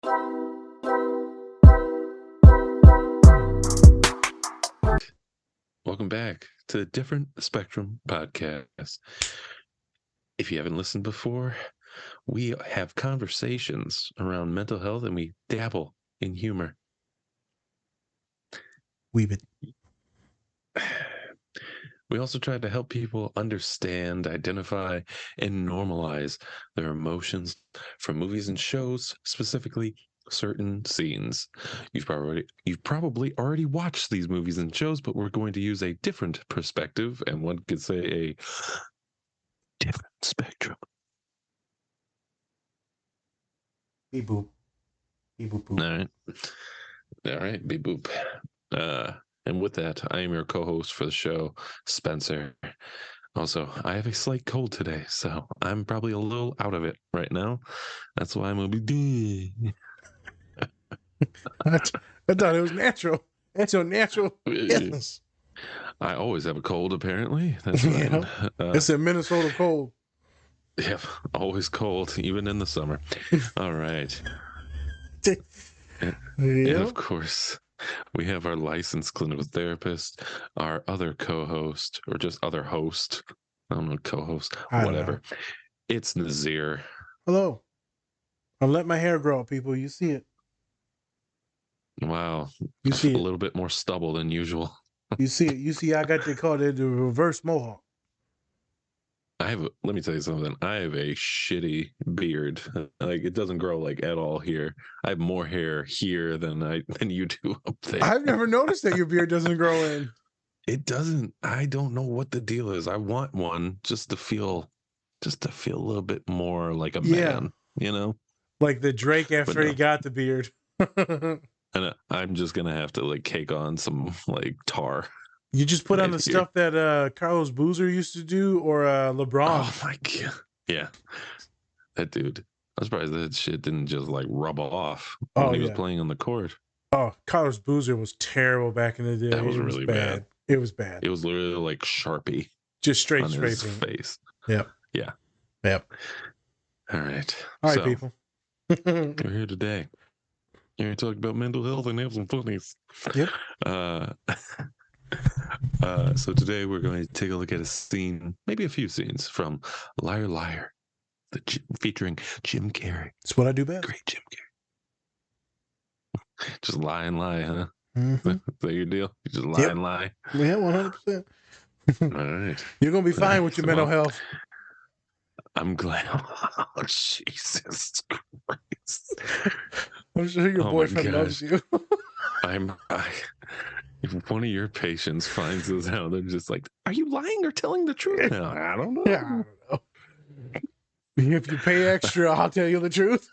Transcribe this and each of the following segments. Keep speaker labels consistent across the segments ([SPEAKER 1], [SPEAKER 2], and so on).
[SPEAKER 1] Welcome back to the Different Spectrum Podcast. If you haven't listened before, we have conversations around mental health and we dabble in humor.
[SPEAKER 2] Weave it.
[SPEAKER 1] We also try to help people understand, identify, and normalize their emotions from movies and shows, specifically certain scenes. You've probably already watched these movies and shows, but we're going to use a different perspective, and one could say a different spectrum.
[SPEAKER 2] Beep boop. Beep boop boop.
[SPEAKER 1] All right, beep boop. And with that, I am your co-host for the show, Spencer. Also, I have a slight cold today, so I'm probably a little out of it right now. That's why I'm gonna be.
[SPEAKER 2] I thought it was natural. That's so natural. Yes.
[SPEAKER 1] I always have a cold, apparently. That's
[SPEAKER 2] Yeah. It's a Minnesota cold.
[SPEAKER 1] Yeah, always cold, even in the summer. All right. And of course, we have our licensed clinical therapist, our other co-host, or just other host. I don't know, co-host, whatever. It's Nazir.
[SPEAKER 2] Hello. I'll let my hair grow, people. You see it.
[SPEAKER 1] Wow.
[SPEAKER 2] You see
[SPEAKER 1] a little bit more stubble than usual.
[SPEAKER 2] You see it. You see, I got to call it the reverse mohawk.
[SPEAKER 1] Let me tell you something. I have a shitty beard. Like, it doesn't grow like at all here. I have more hair here than you do up there.
[SPEAKER 2] I've never noticed that your beard doesn't grow in.
[SPEAKER 1] It doesn't. I don't know what the deal is. I want one just to feel a little bit more like a man, you know?
[SPEAKER 2] Like the Drake after he got the beard.
[SPEAKER 1] And I'm just gonna have to like cake on some like tar.
[SPEAKER 2] You just put on the stuff that Carlos Boozer used to do, or LeBron.
[SPEAKER 1] Oh my god! Yeah, that dude. I'm surprised that shit didn't just like rub off when he was playing on the court.
[SPEAKER 2] Oh, Carlos Boozer was terrible back in the day.
[SPEAKER 1] That was really bad.
[SPEAKER 2] It was bad.
[SPEAKER 1] It was literally like Sharpie,
[SPEAKER 2] just straight
[SPEAKER 1] on his face.
[SPEAKER 2] Yep.
[SPEAKER 1] Yeah.
[SPEAKER 2] Yep.
[SPEAKER 1] All right.
[SPEAKER 2] All right, people.
[SPEAKER 1] We're here today. You're talking about mental health and have some funnies.
[SPEAKER 2] Yep.
[SPEAKER 1] So today we're going to take a look at a scene, maybe a few scenes from Liar Liar, featuring Jim Carrey.
[SPEAKER 2] That's what I do best.
[SPEAKER 1] Great Jim Carrey. Just lie and lie, huh?
[SPEAKER 2] Mm-hmm.
[SPEAKER 1] Is that your deal? You just lie and lie?
[SPEAKER 2] Yeah, 100%.
[SPEAKER 1] All right.
[SPEAKER 2] You're going to be fine with your mental health.
[SPEAKER 1] I'm glad. Oh, Jesus Christ.
[SPEAKER 2] I'm sure your boyfriend loves you.
[SPEAKER 1] If one of your patients finds this out, they're just like, are you lying or telling the truth? No, I don't know.
[SPEAKER 2] Yeah, I don't know. If you pay extra, I'll tell you the truth.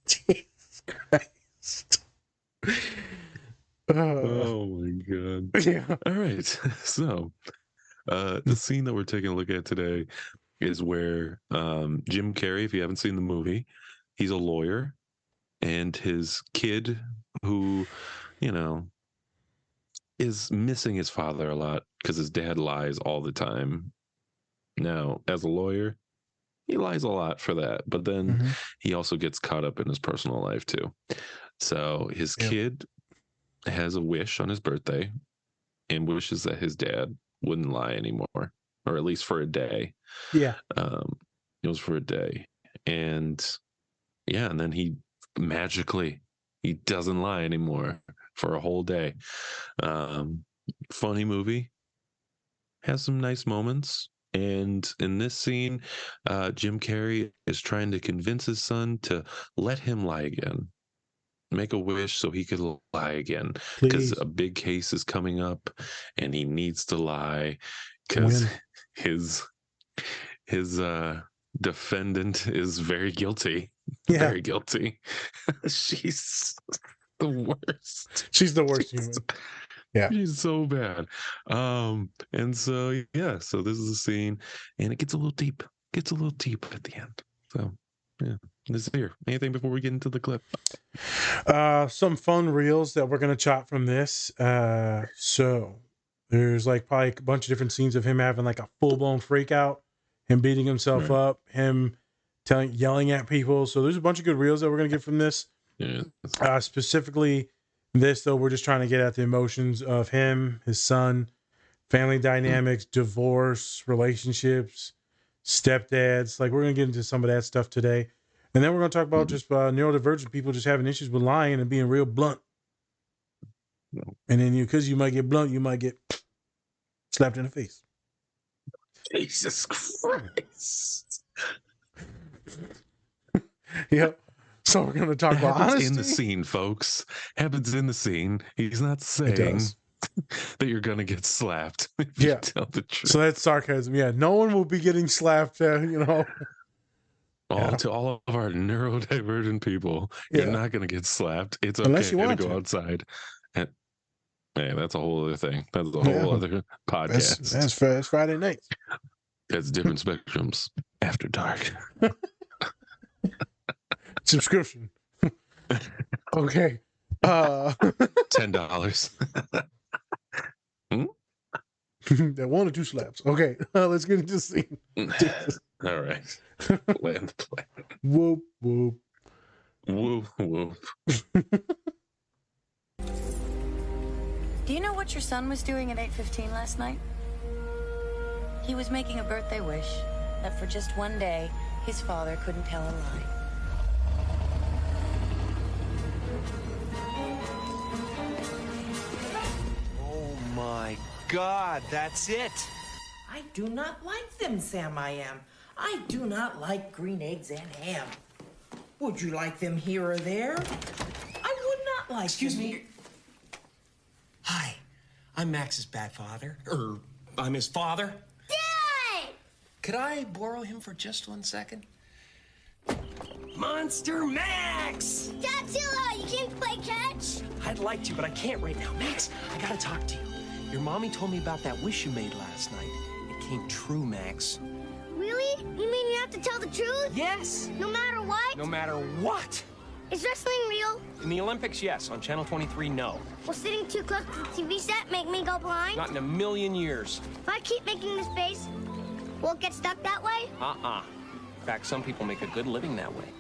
[SPEAKER 2] Jesus Christ.
[SPEAKER 1] Oh my God.
[SPEAKER 2] Yeah.
[SPEAKER 1] All right. So the scene that we're taking a look at today is where Jim Carrey, if you haven't seen the movie, he's a lawyer, and his kid, who, you know, is missing his father a lot because his dad lies all the time. Now, as a lawyer, he lies a lot for that, but then he also gets caught up in his personal life too. So his kid has a wish on his birthday and wishes that his dad wouldn't lie anymore, or at least for a day.
[SPEAKER 2] Yeah.
[SPEAKER 1] It was for a day. And then he magically, he doesn't lie anymore for a whole day. Funny movie, has some nice moments. And in this scene, Jim Carrey is trying to convince his son to let him lie again, make a wish so he could lie again, because a big case is coming up and he needs to lie because his defendant is very guilty. Very guilty. She's the worst.
[SPEAKER 2] She's the worst human. Yeah.
[SPEAKER 1] She's so bad. And so so this is a scene, and it gets a little deep. Gets a little deep at the end. So yeah. This is here. Anything before we get into the clip?
[SPEAKER 2] Some fun reels that we're gonna chop from this. So there's like probably a bunch of different scenes of him having like a full-blown freak out, him beating himself up, him yelling at people. So there's a bunch of good reels that we're gonna get from this.
[SPEAKER 1] Yeah.
[SPEAKER 2] Specifically, this though, we're just trying to get at the emotions of him, his son, family dynamics, divorce, relationships, stepdads. Like, we're gonna get into some of that stuff today, and then we're gonna talk about just neurodivergent people just having issues with lying and being real blunt. And then because you might get blunt, you might get slapped in the face.
[SPEAKER 1] Jesus Christ.
[SPEAKER 2] Yep. So we're going to talk about honesty.
[SPEAKER 1] In the scene, folks. Happens in the scene. He's not saying that you're going to get slapped if you tell the truth.
[SPEAKER 2] So that's sarcasm. Yeah, no one will be getting slapped,
[SPEAKER 1] To all of our neurodivergent people, you're not going to get slapped. It's okay. Unless you want to go outside. And, hey, that's a whole other thing. That's a whole other podcast.
[SPEAKER 2] That's Friday night.
[SPEAKER 1] That's different spectrums after dark.
[SPEAKER 2] Subscription. Okay.
[SPEAKER 1] $10.
[SPEAKER 2] That 1 or 2 slaps. Okay. Let's get into the scene.
[SPEAKER 1] All right. Land the plane.
[SPEAKER 2] Whoop, whoop.
[SPEAKER 1] Whoop, whoop.
[SPEAKER 3] Do you know what your son was doing at 8:15 last night? He was making a birthday wish that for just one day, his father couldn't tell a lie.
[SPEAKER 4] Oh my God, that's it.
[SPEAKER 5] I do not like them, Sam I am. I do not like green eggs and ham. Would you like them here or there? I would not like
[SPEAKER 4] Excuse
[SPEAKER 5] them.
[SPEAKER 4] me. Hi, I'm Max's bad father. I'm his father.
[SPEAKER 6] Dad!
[SPEAKER 4] Could I borrow him for just 1 second? Monster Max!
[SPEAKER 6] Godzilla, you can't play catch?
[SPEAKER 4] I'd like to, but I can't right now. Max, I gotta talk to you. Your mommy told me about that wish you made last night. It came true, Max.
[SPEAKER 6] Really? You mean you have to tell the truth?
[SPEAKER 4] Yes!
[SPEAKER 6] No matter what?
[SPEAKER 4] No matter what!
[SPEAKER 6] Is wrestling real?
[SPEAKER 4] In the Olympics, yes. On Channel 23, no.
[SPEAKER 6] Will sitting too close to the TV set make me go blind?
[SPEAKER 4] Not in a million years.
[SPEAKER 6] If I keep making this face, will it get stuck that way?
[SPEAKER 4] In fact, some people make a good living that way.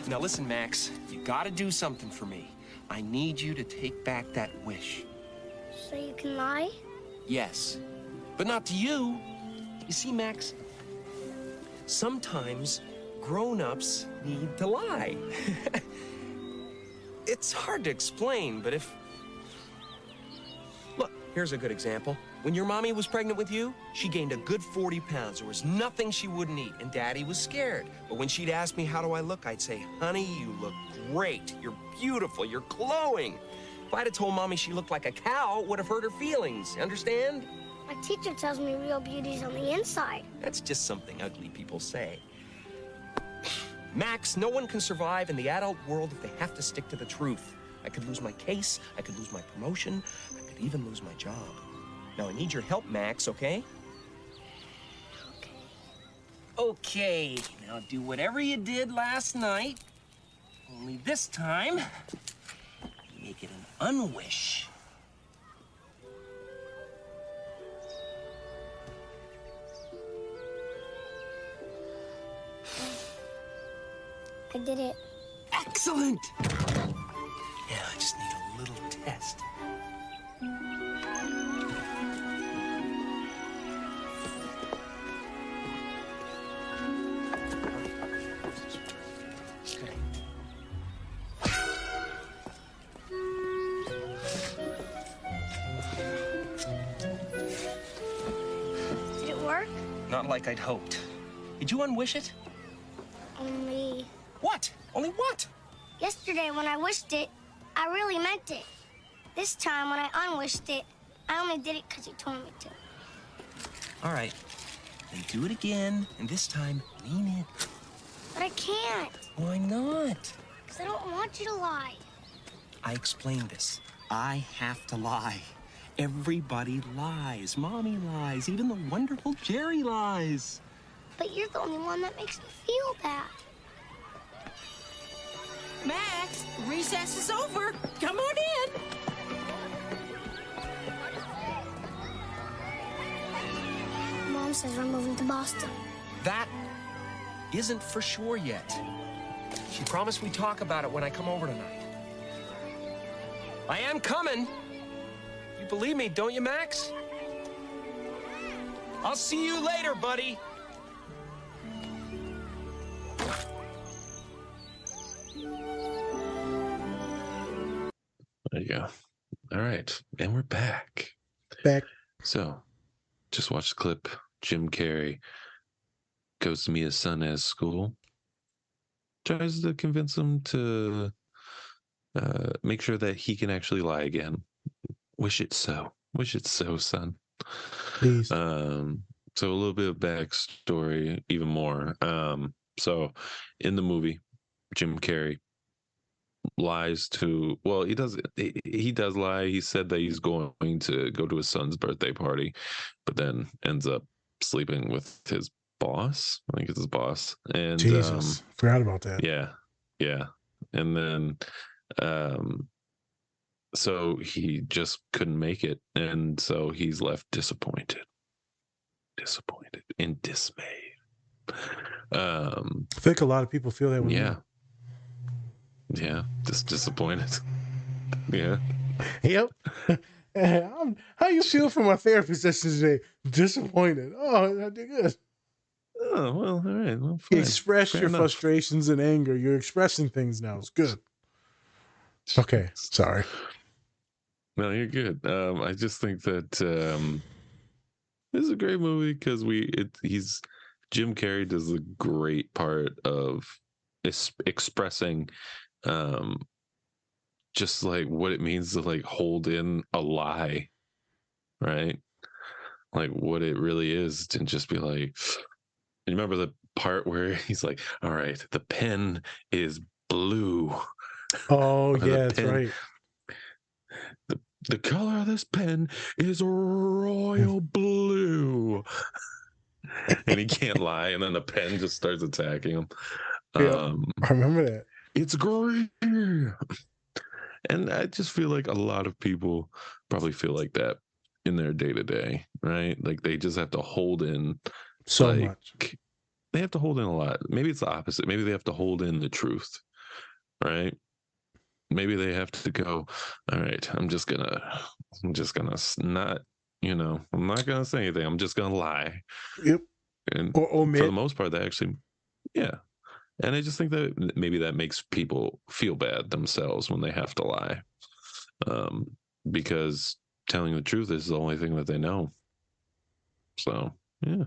[SPEAKER 4] Now listen, Max, you gotta do something for me. I need you to take back that wish.
[SPEAKER 6] So you can lie?
[SPEAKER 4] Yes, but not to you. You see, Max, sometimes grown-ups need to lie. It's hard to explain, but if... Look, here's a good example. When your mommy was pregnant with you, she gained a good 40 pounds. There was nothing she wouldn't eat, and Daddy was scared. But when she'd ask me, how do I look, I'd say, honey, you look great. You're beautiful. You're glowing. If I'd have told Mommy she looked like a cow, it would have hurt her feelings. Understand?
[SPEAKER 6] My teacher tells me real beauty's on the inside.
[SPEAKER 4] That's just something ugly people say. Max, no one can survive in the adult world if they have to stick to the truth. I could lose my case, I could lose my promotion, I could even lose my job. Now, I need your help, Max, okay? Okay, now do whatever you did last night, only this time, make it an unwish.
[SPEAKER 6] I did it.
[SPEAKER 4] Excellent! Now I just need a little test. Okay.
[SPEAKER 6] Did it work?
[SPEAKER 4] Not like I'd hoped. Did you unwish it?
[SPEAKER 6] Only
[SPEAKER 4] What? Only what?
[SPEAKER 6] yesterday when I wished it, I really meant it. This time when I unwished it, I only did it because you told me to.
[SPEAKER 4] All right. Then do it again, and this time mean it.
[SPEAKER 6] But I can't,
[SPEAKER 4] Why not?
[SPEAKER 6] because I don't want you to lie.
[SPEAKER 4] I explained this. I have to lie. Everybody lies. Mommy lies. Even the wonderful Jerry lies.
[SPEAKER 6] But you're the only one that makes me feel bad.
[SPEAKER 5] Max, recess is over. Come on in.
[SPEAKER 6] Mom Mom says we're moving to Boston.
[SPEAKER 4] That isn't for sure yet. She promised we'd talk about it when I come over tonight. I am coming. You believe me, don't you, Max? I'll see you later, buddy.
[SPEAKER 1] There you go. All right. And we're back. So, just watch the clip. Jim Carrey goes to meet his son at school. Tries to convince him to make sure that he can actually lie again. Wish it so. Wish it so, son.
[SPEAKER 2] Please.
[SPEAKER 1] So a little bit of backstory, even more. So in the movie, Jim Carrey lies to, well, he does lie. He said that he's going to go to his son's birthday party, but then ends up sleeping with his boss. I think it's his boss. And
[SPEAKER 2] Jesus, forgot about that.
[SPEAKER 1] Yeah. And then so he just couldn't make it, and so he's left disappointed and dismayed.
[SPEAKER 2] I think a lot of people feel that way.
[SPEAKER 1] Yeah, just disappointed. Yeah.
[SPEAKER 2] Yep. How you feel from my therapy session today? Disappointed. Oh, I did good.
[SPEAKER 1] Oh, well, all right. Well,
[SPEAKER 2] You
[SPEAKER 1] fine.
[SPEAKER 2] express
[SPEAKER 1] Fair
[SPEAKER 2] your
[SPEAKER 1] enough.
[SPEAKER 2] frustrations and anger. You're expressing things now. It's good. Okay, sorry.
[SPEAKER 1] No, you're good. I just think that this is a great movie because Jim Carrey does a great part of expressing just like what it means to like hold in a lie, right? Like what it really is to just be like, you remember the part where he's like, all right, the pen is blue.
[SPEAKER 2] Oh,
[SPEAKER 1] Or
[SPEAKER 2] yeah, that's right.
[SPEAKER 1] The color of this pen is royal blue. And he can't lie, and then the pen just starts attacking him.
[SPEAKER 2] Yeah, I remember that.
[SPEAKER 1] It's green. And I just feel like a lot of people probably feel like that in their day-to-day, right? Like they just have to hold in
[SPEAKER 2] So
[SPEAKER 1] like,
[SPEAKER 2] much.
[SPEAKER 1] They have to hold in a lot. Maybe it's the opposite. Maybe they have to hold in the truth, right? Maybe they have to go, all right, I'm just gonna not, I'm not gonna say anything. I'm just gonna lie.
[SPEAKER 2] Yep.
[SPEAKER 1] And
[SPEAKER 2] Or omit.
[SPEAKER 1] for the most part, that actually, yeah. And I just think that maybe that makes people feel bad themselves when they have to lie, because telling the truth is the only thing that they know. So yeah.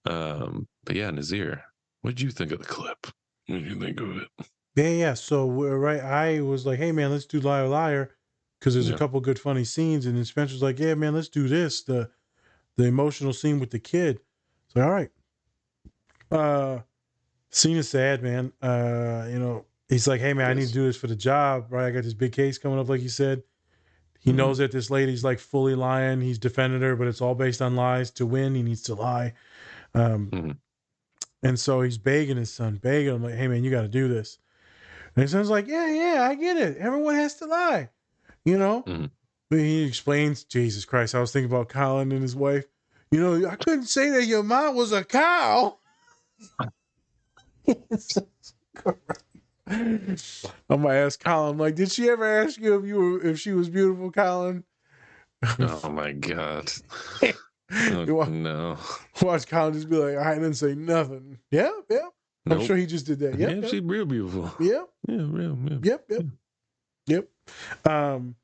[SPEAKER 1] But yeah, Nazir, what did you think of the clip? What did you think of it?
[SPEAKER 2] Yeah. So right, I was like, "Hey man, let's do Liar Liar," because there's a couple good funny scenes, and then Spencer's like, "Yeah man, let's do this." The emotional scene with the kid. So all right. Scene is sad, man. He's like, "Hey man, I need to do this for the job, right? I got this big case coming up, like you said." He knows that this lady's like fully lying. He's defended her, but it's all based on lies. To win, he needs to lie. And so he's begging his son, begging him, like, "Hey man, you got to do this." And his son's like, "Yeah, I get it. Everyone has to lie, you know." But he explains, Jesus Christ, I was thinking about Colin and his wife. I couldn't say that your mom was a cow. I'm gonna ask Colin, like, did she ever ask you if she was beautiful, Colin?
[SPEAKER 1] Oh my God. No.
[SPEAKER 2] Watch Colin just be like, I didn't say nothing. Yeah. I'm sure he just did that.
[SPEAKER 1] Yeah, she's real beautiful.
[SPEAKER 2] Yeah.
[SPEAKER 1] Yeah, real.
[SPEAKER 2] Yep. And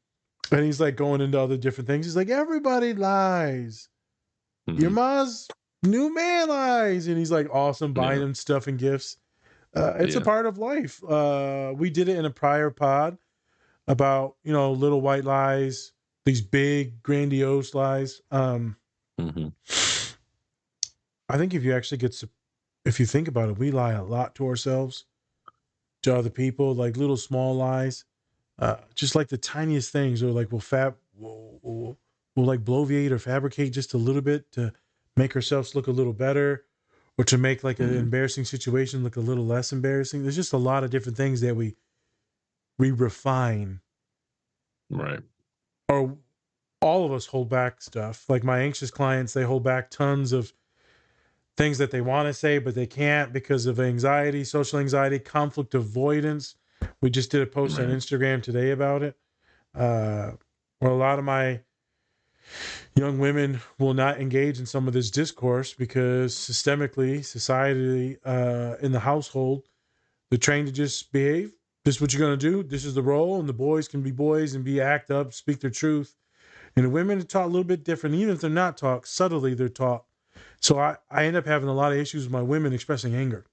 [SPEAKER 2] he's like going into other different things. He's like, everybody lies. Your mom's new man lies. And he's like awesome, buying him stuff and gifts. It's a part of life. We did it in a prior pod about, little white lies, these big, grandiose lies. I think if you actually if you think about it, we lie a lot to ourselves, to other people, like little small lies, just like the tiniest things, or like we'll like bloviate or fabricate just a little bit to make ourselves look a little better, or to make like an embarrassing situation look a little less embarrassing. There's just a lot of different things that we refine.
[SPEAKER 1] Right.
[SPEAKER 2] Or all of us hold back stuff. Like my anxious clients, they hold back tons of things that they want to say, but they can't because of anxiety, social anxiety, conflict avoidance. We just did a post on
[SPEAKER 1] Right.
[SPEAKER 2] Instagram today about it. Where a lot of my young women will not engage in some of this discourse because systemically, society, in the household, they're trained to just behave. This is what you're going to do. This is the role. And the boys can be boys and be act up, speak their truth. And the women are taught a little bit different. Even if they're not taught, subtly they're taught. So I end up having a lot of issues with my women expressing anger.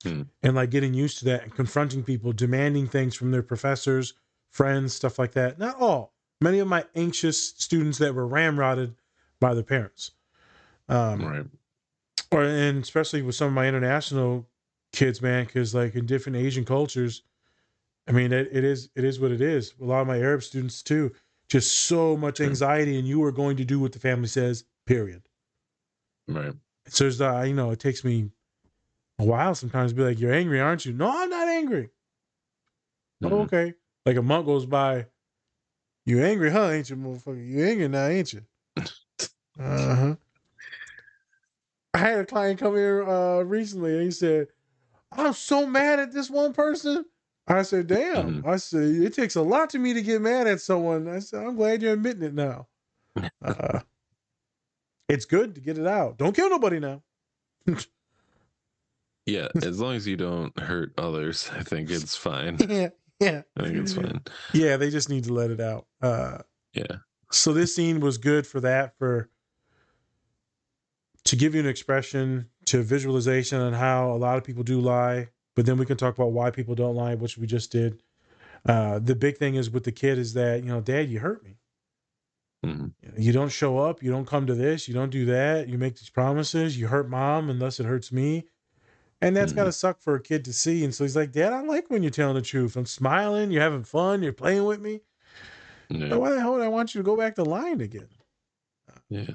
[SPEAKER 2] And like getting used to that and confronting people, demanding things from their professors, friends, stuff like that. Not all. Many of my anxious students that were ramrodded by their parents.
[SPEAKER 1] Right.
[SPEAKER 2] And especially with some of my international kids, man, because like in different Asian cultures, I mean, it is what it is. A lot of my Arab students too, just so much anxiety, and you are going to do what the family says, period.
[SPEAKER 1] Right.
[SPEAKER 2] So there's it takes me a while sometimes to be like, you're angry, aren't you? No, I'm not angry. Oh, okay. Like a month goes by, you angry, huh? Ain't you, motherfucker? You angry now, ain't you? Uh-huh. I had a client come here recently, and he said, I'm so mad at this one person. I said, damn. I said, it takes a lot to me to get mad at someone. I said, I'm glad you're admitting it now. It's good to get it out. Don't kill nobody now.
[SPEAKER 1] Yeah, as long as you don't hurt others, I think it's fine.
[SPEAKER 2] Yeah.
[SPEAKER 1] I think it's fine.
[SPEAKER 2] Yeah, they just need to let it out.
[SPEAKER 1] Yeah.
[SPEAKER 2] So this scene was good for that, to give you an expression, to visualization on how a lot of people do lie, but then we can talk about why people don't lie, which we just did. The big thing is with the kid is that, Dad, you hurt me. You don't show up. You don't come to this. You don't do that. You make these promises. You hurt Mom unless it hurts me. And that's got to suck for a kid to see. And so he's like, Dad, I like when you're telling the truth. I'm smiling. You're having fun. You're playing with me.
[SPEAKER 1] Yeah.
[SPEAKER 2] So why the hell would I want you to go back to lying again?
[SPEAKER 1] Yeah.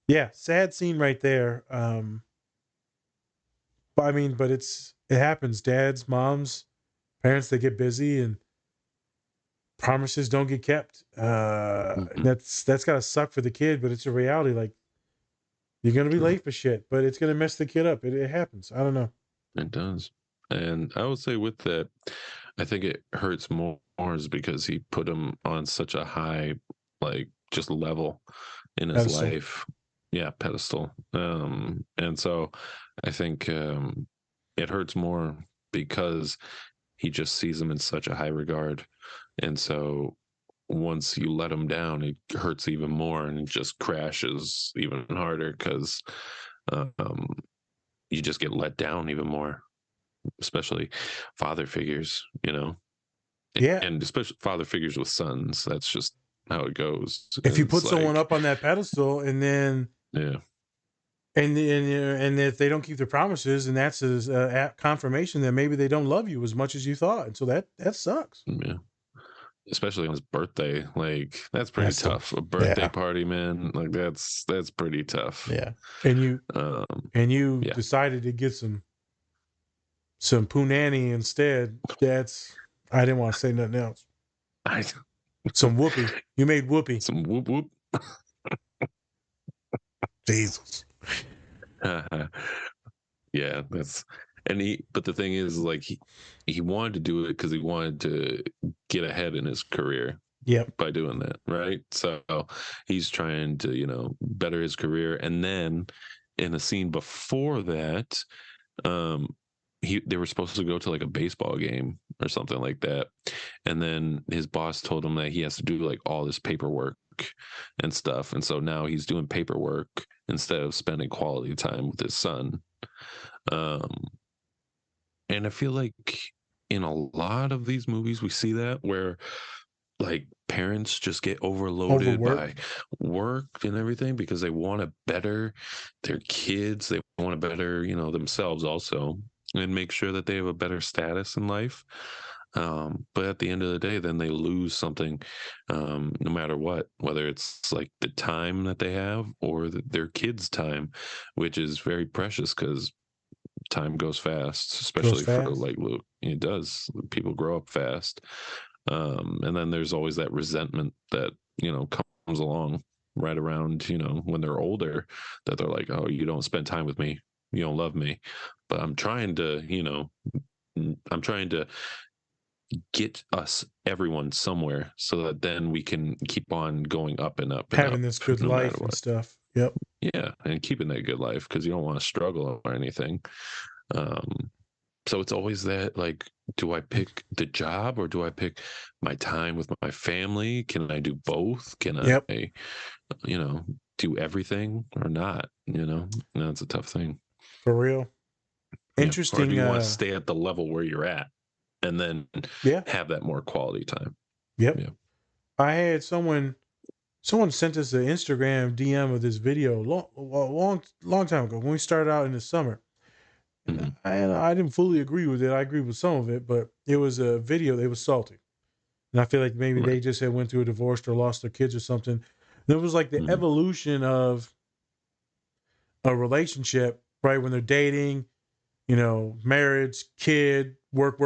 [SPEAKER 2] Yeah, sad scene right there. But it happens. Dads, moms, parents, they get busy and promises don't get kept. That's got to suck for the kid, but it's a reality. Like, you're going to be late for shit, but it's going to mess the kid up. It happens. I don't know.
[SPEAKER 1] It does. And I would say with that, I think it hurts more is because he put him on such a high, like, just level in his
[SPEAKER 2] Pedestal.
[SPEAKER 1] life. Yeah, pedestal. And so I think it hurts more because he just sees him in such a high regard. And so once you let him down, it hurts even more and it just crashes even harder because you just get let down even more, especially father figures,
[SPEAKER 2] Yeah.
[SPEAKER 1] And especially father figures with sons. That's just how it goes.
[SPEAKER 2] If you put someone up on that pedestal and then
[SPEAKER 1] yeah,
[SPEAKER 2] and if they don't keep their promises, and that's a confirmation that maybe they don't love you as much as you thought, and so that sucks.
[SPEAKER 1] Yeah, especially on his birthday, like that's pretty tough. A birthday party, man, like that's pretty tough.
[SPEAKER 2] Yeah, and you decided to get some punani instead. I didn't want to say nothing else. Some whoopee. You made whoopee.
[SPEAKER 1] Some whoop whoop.
[SPEAKER 2] Jesus.
[SPEAKER 1] Yeah, but the thing is, like, he wanted to do it because he wanted to get ahead in his career.
[SPEAKER 2] Yep.
[SPEAKER 1] By doing that, right? So he's trying to, better his career. And then in a scene before that, they were supposed to go to like a baseball game or something like that. And then his boss told him that he has to do like all this paperwork and stuff. And so now he's doing paperwork instead of spending quality time with his son. And I feel like in a lot of these movies, we see that where like parents just get overloaded by work and everything because they want to better their kids. They want to better, themselves also, and make sure that they have a better status in life. But at the end of the day, then they lose something, no matter what, whether it's like the time that they have or their kids' time, which is very precious because time goes fast, especially for like Luke. It does. People grow up fast. And then there's always that resentment that, comes along. right around, when they're older, that they're like, oh, you don't spend time with me, you don't love me. But I'm trying to, I'm trying to get us, everyone, somewhere so that then we can keep on going up and up and
[SPEAKER 2] Having
[SPEAKER 1] up,
[SPEAKER 2] this good
[SPEAKER 1] no matter
[SPEAKER 2] life and
[SPEAKER 1] what.
[SPEAKER 2] stuff. Yep.
[SPEAKER 1] Yeah, and keeping that good life, because you don't want to struggle or anything. So it's always that, like, do I pick the job or do I pick my time with my family? Can I do both? Can
[SPEAKER 2] Yep.
[SPEAKER 1] I, do everything or not? That's a tough thing.
[SPEAKER 2] For real.
[SPEAKER 1] Yeah. Or do
[SPEAKER 2] Interesting.
[SPEAKER 1] you want to stay at the level where you're at and then
[SPEAKER 2] Yeah.
[SPEAKER 1] have that more quality time?
[SPEAKER 2] Yep.
[SPEAKER 1] Yeah.
[SPEAKER 2] I had someone sent us an Instagram DM of this video long time ago when we started out in the summer.
[SPEAKER 1] Hmm.
[SPEAKER 2] I didn't fully agree with it. I agree with some of it, but it was a video. They was salty, and I feel like maybe
[SPEAKER 1] Right.
[SPEAKER 2] they just had went through a divorce or lost their kids or something. And it was like the
[SPEAKER 1] Hmm.
[SPEAKER 2] evolution of a relationship, right? When they're dating, marriage, kid, work,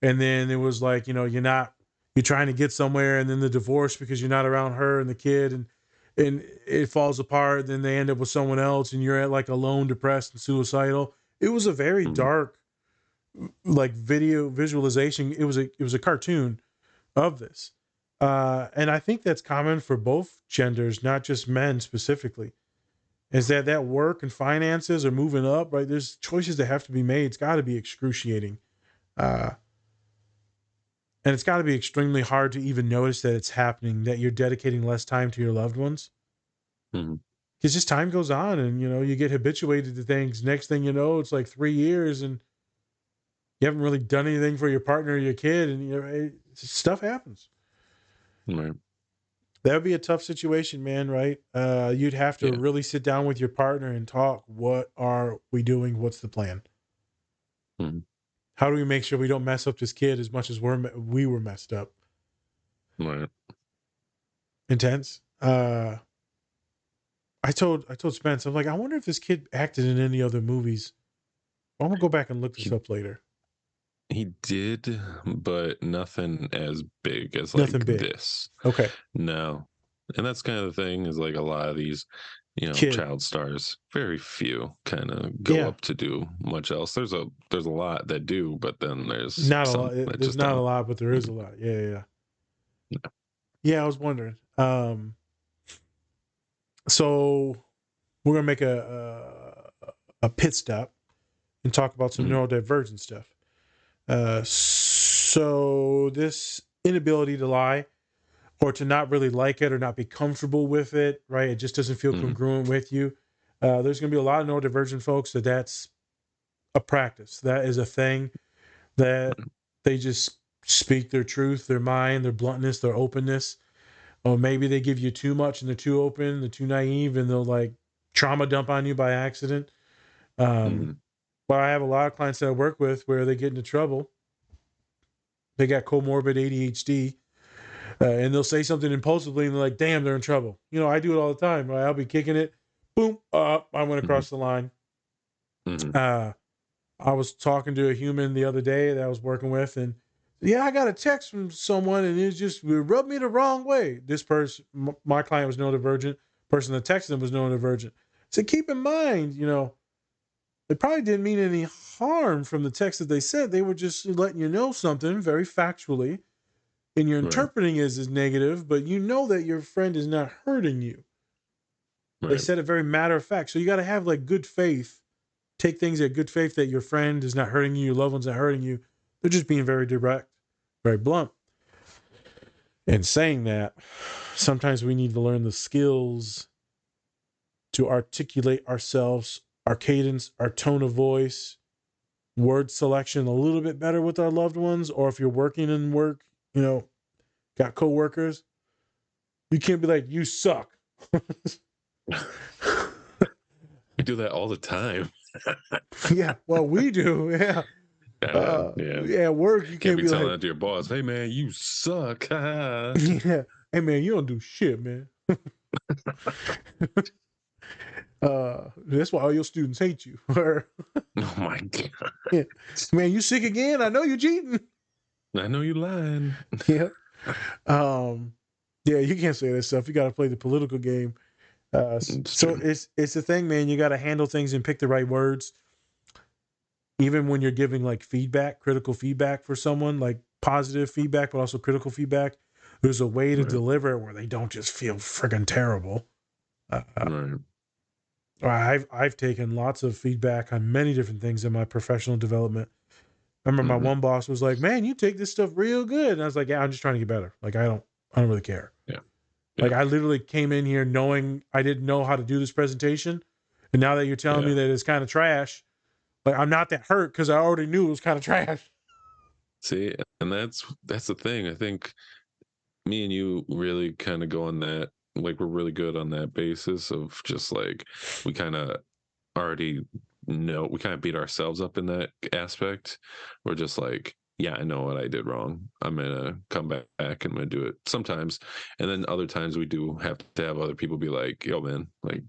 [SPEAKER 2] and then it was like, you're trying to get somewhere, and then the divorce because you're not around her and the kid, and it falls apart. Then they end up with someone else, and you're at like alone, depressed, and suicidal. It was a very
[SPEAKER 1] Hmm.
[SPEAKER 2] dark, like video visualization. It was a cartoon of this, and I think that's common for both genders, not just men specifically. Is that work and finances are moving up, right? There's choices that have to be made. It's got to be excruciating. Uh, and it's got to be extremely hard to even notice that it's happening, that you're dedicating less time to your loved ones.
[SPEAKER 1] Hmm.
[SPEAKER 2] Because just time goes on and, you get habituated to things. Next thing you know, it's like 3 years and you haven't really done anything for your partner or your kid. And, stuff happens.
[SPEAKER 1] Right.
[SPEAKER 2] That would be a tough situation, man, right? You'd have to
[SPEAKER 1] Yeah.
[SPEAKER 2] really sit down with your partner and talk. What are we doing? What's the plan?
[SPEAKER 1] Hmm.
[SPEAKER 2] How do we make sure we don't mess up this kid as much as we were messed up?
[SPEAKER 1] Right.
[SPEAKER 2] Intense. I told Spence, I'm like, I wonder if this kid acted in any other movies. I'm gonna go back and look this
[SPEAKER 1] He,
[SPEAKER 2] up later.
[SPEAKER 1] he did, but nothing as big as
[SPEAKER 2] Nothing
[SPEAKER 1] like
[SPEAKER 2] big.
[SPEAKER 1] this.
[SPEAKER 2] Okay.
[SPEAKER 1] No. And that's kind of the thing, is like a lot of these,
[SPEAKER 2] Kid.
[SPEAKER 1] child stars, very few kind of go
[SPEAKER 2] Yeah.
[SPEAKER 1] up to do much else. There's a lot that do, but then there's
[SPEAKER 2] Not a
[SPEAKER 1] some
[SPEAKER 2] lot.
[SPEAKER 1] that
[SPEAKER 2] There's
[SPEAKER 1] just
[SPEAKER 2] not a
[SPEAKER 1] don't.
[SPEAKER 2] lot, but there is a
[SPEAKER 1] Mhm.
[SPEAKER 2] lot. Yeah, yeah.
[SPEAKER 1] Yeah.
[SPEAKER 2] Yeah, I was wondering. So we're gonna make a pit stop and talk about some
[SPEAKER 1] Mhm.
[SPEAKER 2] neurodivergent stuff. So this inability to lie or to not really like it or not be comfortable with it, right? It just doesn't feel
[SPEAKER 1] Mhm.
[SPEAKER 2] congruent with you. There's going to be a lot of neurodivergent folks that's a practice. That is a thing that they just speak their truth, their mind, their bluntness, their openness. Or maybe they give you too much and they're too open, they're too naive, and they'll like trauma dump on you by accident. Um,
[SPEAKER 1] Mhm.
[SPEAKER 2] but I have a lot of clients that I work with where they get into trouble. They got comorbid ADHD, and they'll say something impulsively, and they're like, "Damn, they're in trouble." I do it all the time. Right? I'll be kicking it, boom, I went
[SPEAKER 1] Mhm.
[SPEAKER 2] across the line.
[SPEAKER 1] Mhm.
[SPEAKER 2] Uh, I was talking to a human the other day that I was working with, and yeah, I got a text from someone, and it rubbed me the wrong way. This person, my client was neurodivergent. Person that texted him was neurodivergent. So keep in mind, they probably didn't mean any harm from the text that they said. They were just letting you know something very factually, and you're
[SPEAKER 1] Right.
[SPEAKER 2] interpreting it as negative, but you know that your friend is not hurting you. They
[SPEAKER 1] Right.
[SPEAKER 2] said it very matter of fact. So you got to have like good faith. Take things at good faith that your friend is not hurting you, your loved one's not hurting you. They're just being very direct, very blunt. And saying that, sometimes we need to learn the skills to articulate ourselves, our cadence, our tone of voice, word selection a little bit better with our loved ones. Or if you're working in work, got coworkers, you can't be like, "You suck."
[SPEAKER 1] We do that all the time.
[SPEAKER 2] Yeah, well, we do. Yeah.
[SPEAKER 1] Yeah.
[SPEAKER 2] Yeah, at work, you
[SPEAKER 1] Can't
[SPEAKER 2] can't
[SPEAKER 1] be
[SPEAKER 2] be
[SPEAKER 1] telling
[SPEAKER 2] like,
[SPEAKER 1] that to your boss. Hey man, you suck.
[SPEAKER 2] yeah, hey man, you don't do shit, man. That's why all your students hate you. Or,
[SPEAKER 1] Oh my god.
[SPEAKER 2] yeah, man, you sick again? I know you're cheating.
[SPEAKER 1] I know you lying.
[SPEAKER 2] Yeah. Um, Yeah, you can't say that stuff. You got to play the political game.
[SPEAKER 1] It's
[SPEAKER 2] So
[SPEAKER 1] true.
[SPEAKER 2] it's the thing, man. You got to handle things and pick the right words, even when you're giving like feedback, critical feedback for someone, like positive feedback, but also critical feedback. There's a way to
[SPEAKER 1] Right.
[SPEAKER 2] deliver it where they don't just feel friggin' terrible.
[SPEAKER 1] Right.
[SPEAKER 2] I've taken lots of feedback on many different things in my professional development. I remember my
[SPEAKER 1] Mhm.
[SPEAKER 2] one boss was like, "Man, you take this stuff real good," and I was like, "Yeah, I'm just trying to get better. Like, I don't really care."
[SPEAKER 1] Yeah.
[SPEAKER 2] Like,
[SPEAKER 1] Yeah.
[SPEAKER 2] I literally came in here knowing I didn't know how to do this presentation, and now that you're telling me
[SPEAKER 1] Yeah.
[SPEAKER 2] that it's kind of trash, like I'm not that hurt because I already knew it was kind of trash.
[SPEAKER 1] See, and that's the thing. I think me and you really kind of go on that. Like, we're really good on that basis of just like we kind of already know, we kind of beat ourselves up in that aspect. We're just like, yeah, I know what I did wrong. I'm gonna come back and I'm gonna do it sometimes. And then other times we do have to have other people be like, yo, man, like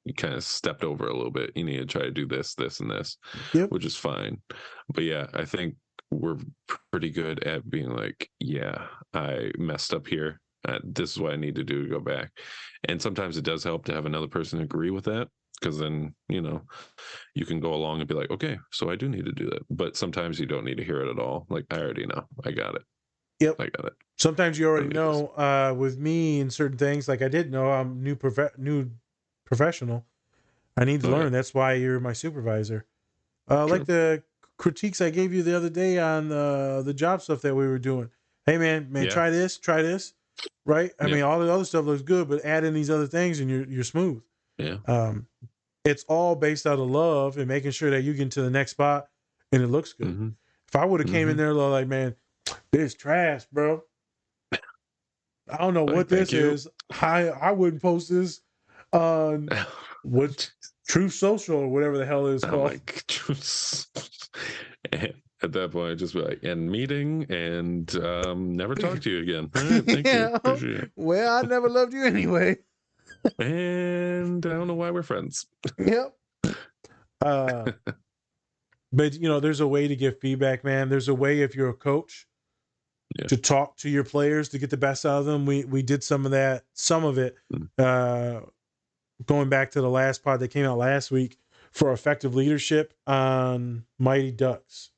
[SPEAKER 1] you kind of stepped over a little bit. You need to try to do this, this, and this,
[SPEAKER 2] Yep.
[SPEAKER 1] which is fine. But yeah, I think we're pretty good at being like, yeah, I messed up here. This is what I need to do to go back. And sometimes it does help to have another person agree with that, because then, you can go along and be like, okay, so I do need to do that. But sometimes you don't need to hear it at all. Like, I already know. I got it.
[SPEAKER 2] Yep.
[SPEAKER 1] I got it.
[SPEAKER 2] Sometimes you already
[SPEAKER 1] Let me just,
[SPEAKER 2] know. With me and certain things, like I didn't know I'm new professional. I need to
[SPEAKER 1] oh, yeah,
[SPEAKER 2] learn. That's why you're my supervisor. Like
[SPEAKER 1] true.
[SPEAKER 2] the critiques I gave you the other day on the job stuff that we were doing. Hey man,
[SPEAKER 1] Yeah.
[SPEAKER 2] try this, right? I
[SPEAKER 1] Yeah.
[SPEAKER 2] mean, all the other stuff looks good, but add in these other things and you're smooth.
[SPEAKER 1] Yeah.
[SPEAKER 2] It's all based out of love and making sure that you get to the next spot and it looks good.
[SPEAKER 1] Mm-hmm.
[SPEAKER 2] If I would have came in
[SPEAKER 1] Mm-hmm.
[SPEAKER 2] there like, man, this trash, bro. I don't know what
[SPEAKER 1] Like, thank
[SPEAKER 2] this
[SPEAKER 1] you.
[SPEAKER 2] is. I wouldn't post this on what Truth Social or whatever the hell it is
[SPEAKER 1] I'm
[SPEAKER 2] called.
[SPEAKER 1] like, and at that point, I'd just be like, end meeting and never talk to you again. All right, thank you. Appreciate it.
[SPEAKER 2] Well, I never loved you anyway.
[SPEAKER 1] And I don't know why we're friends.
[SPEAKER 2] Yep. But there's a way to give feedback, man. There's a way if you're a coach
[SPEAKER 1] Yeah.
[SPEAKER 2] to talk to your players to get the best out of them. We did some of it, going back to the last pod that came out last week for effective leadership on Mighty Ducks.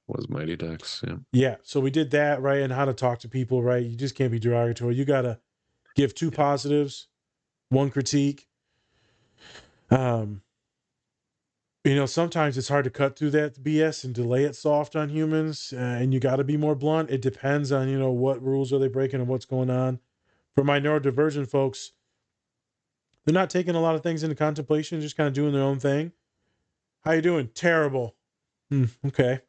[SPEAKER 1] Was Mighty Ducks. Yeah.
[SPEAKER 2] Yeah, so we did that, right, and how to talk to people, right? You just can't be derogatory. You got to give two positives, one critique. Sometimes it's hard to cut through that BS and delay it soft on humans, and you got to be more blunt. It depends on, what rules are they breaking and what's going on. For my neurodivergent folks, they're not taking a lot of things into contemplation, just kind of doing their own thing. How you doing? Terrible. Okay.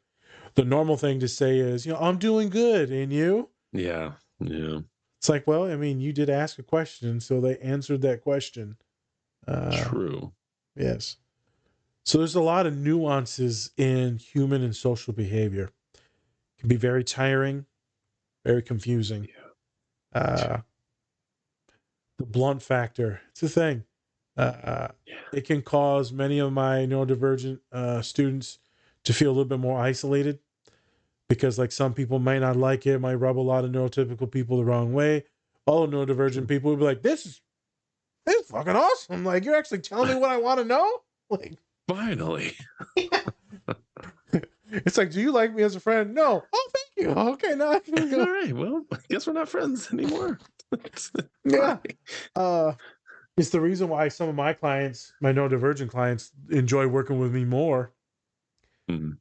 [SPEAKER 2] The normal thing to say is, I'm doing good, and you?
[SPEAKER 1] Yeah. Yeah.
[SPEAKER 2] It's like, well, I mean, you did ask a question, so they answered that question.
[SPEAKER 1] True.
[SPEAKER 2] Yes. So there's a lot of nuances in human and social behavior. It can be very tiring, very confusing. The blunt factor, it's a thing. It can cause many of my neurodivergent students to feel a little bit more isolated because, like, some people might not like it, might rub a lot of neurotypical people the wrong way. All neurodivergent people would be like, this is fucking awesome. Like, you're actually telling me what I want to know? Like,
[SPEAKER 1] finally.
[SPEAKER 2] It's like, do you like me as a friend? No. Oh, thank you. Okay, now I can go.
[SPEAKER 1] All right. Well, I guess we're not friends anymore.
[SPEAKER 2] Yeah. It's the reason why some of my clients, my neurodivergent clients, enjoy working with me more.
[SPEAKER 1] Mm-hmm.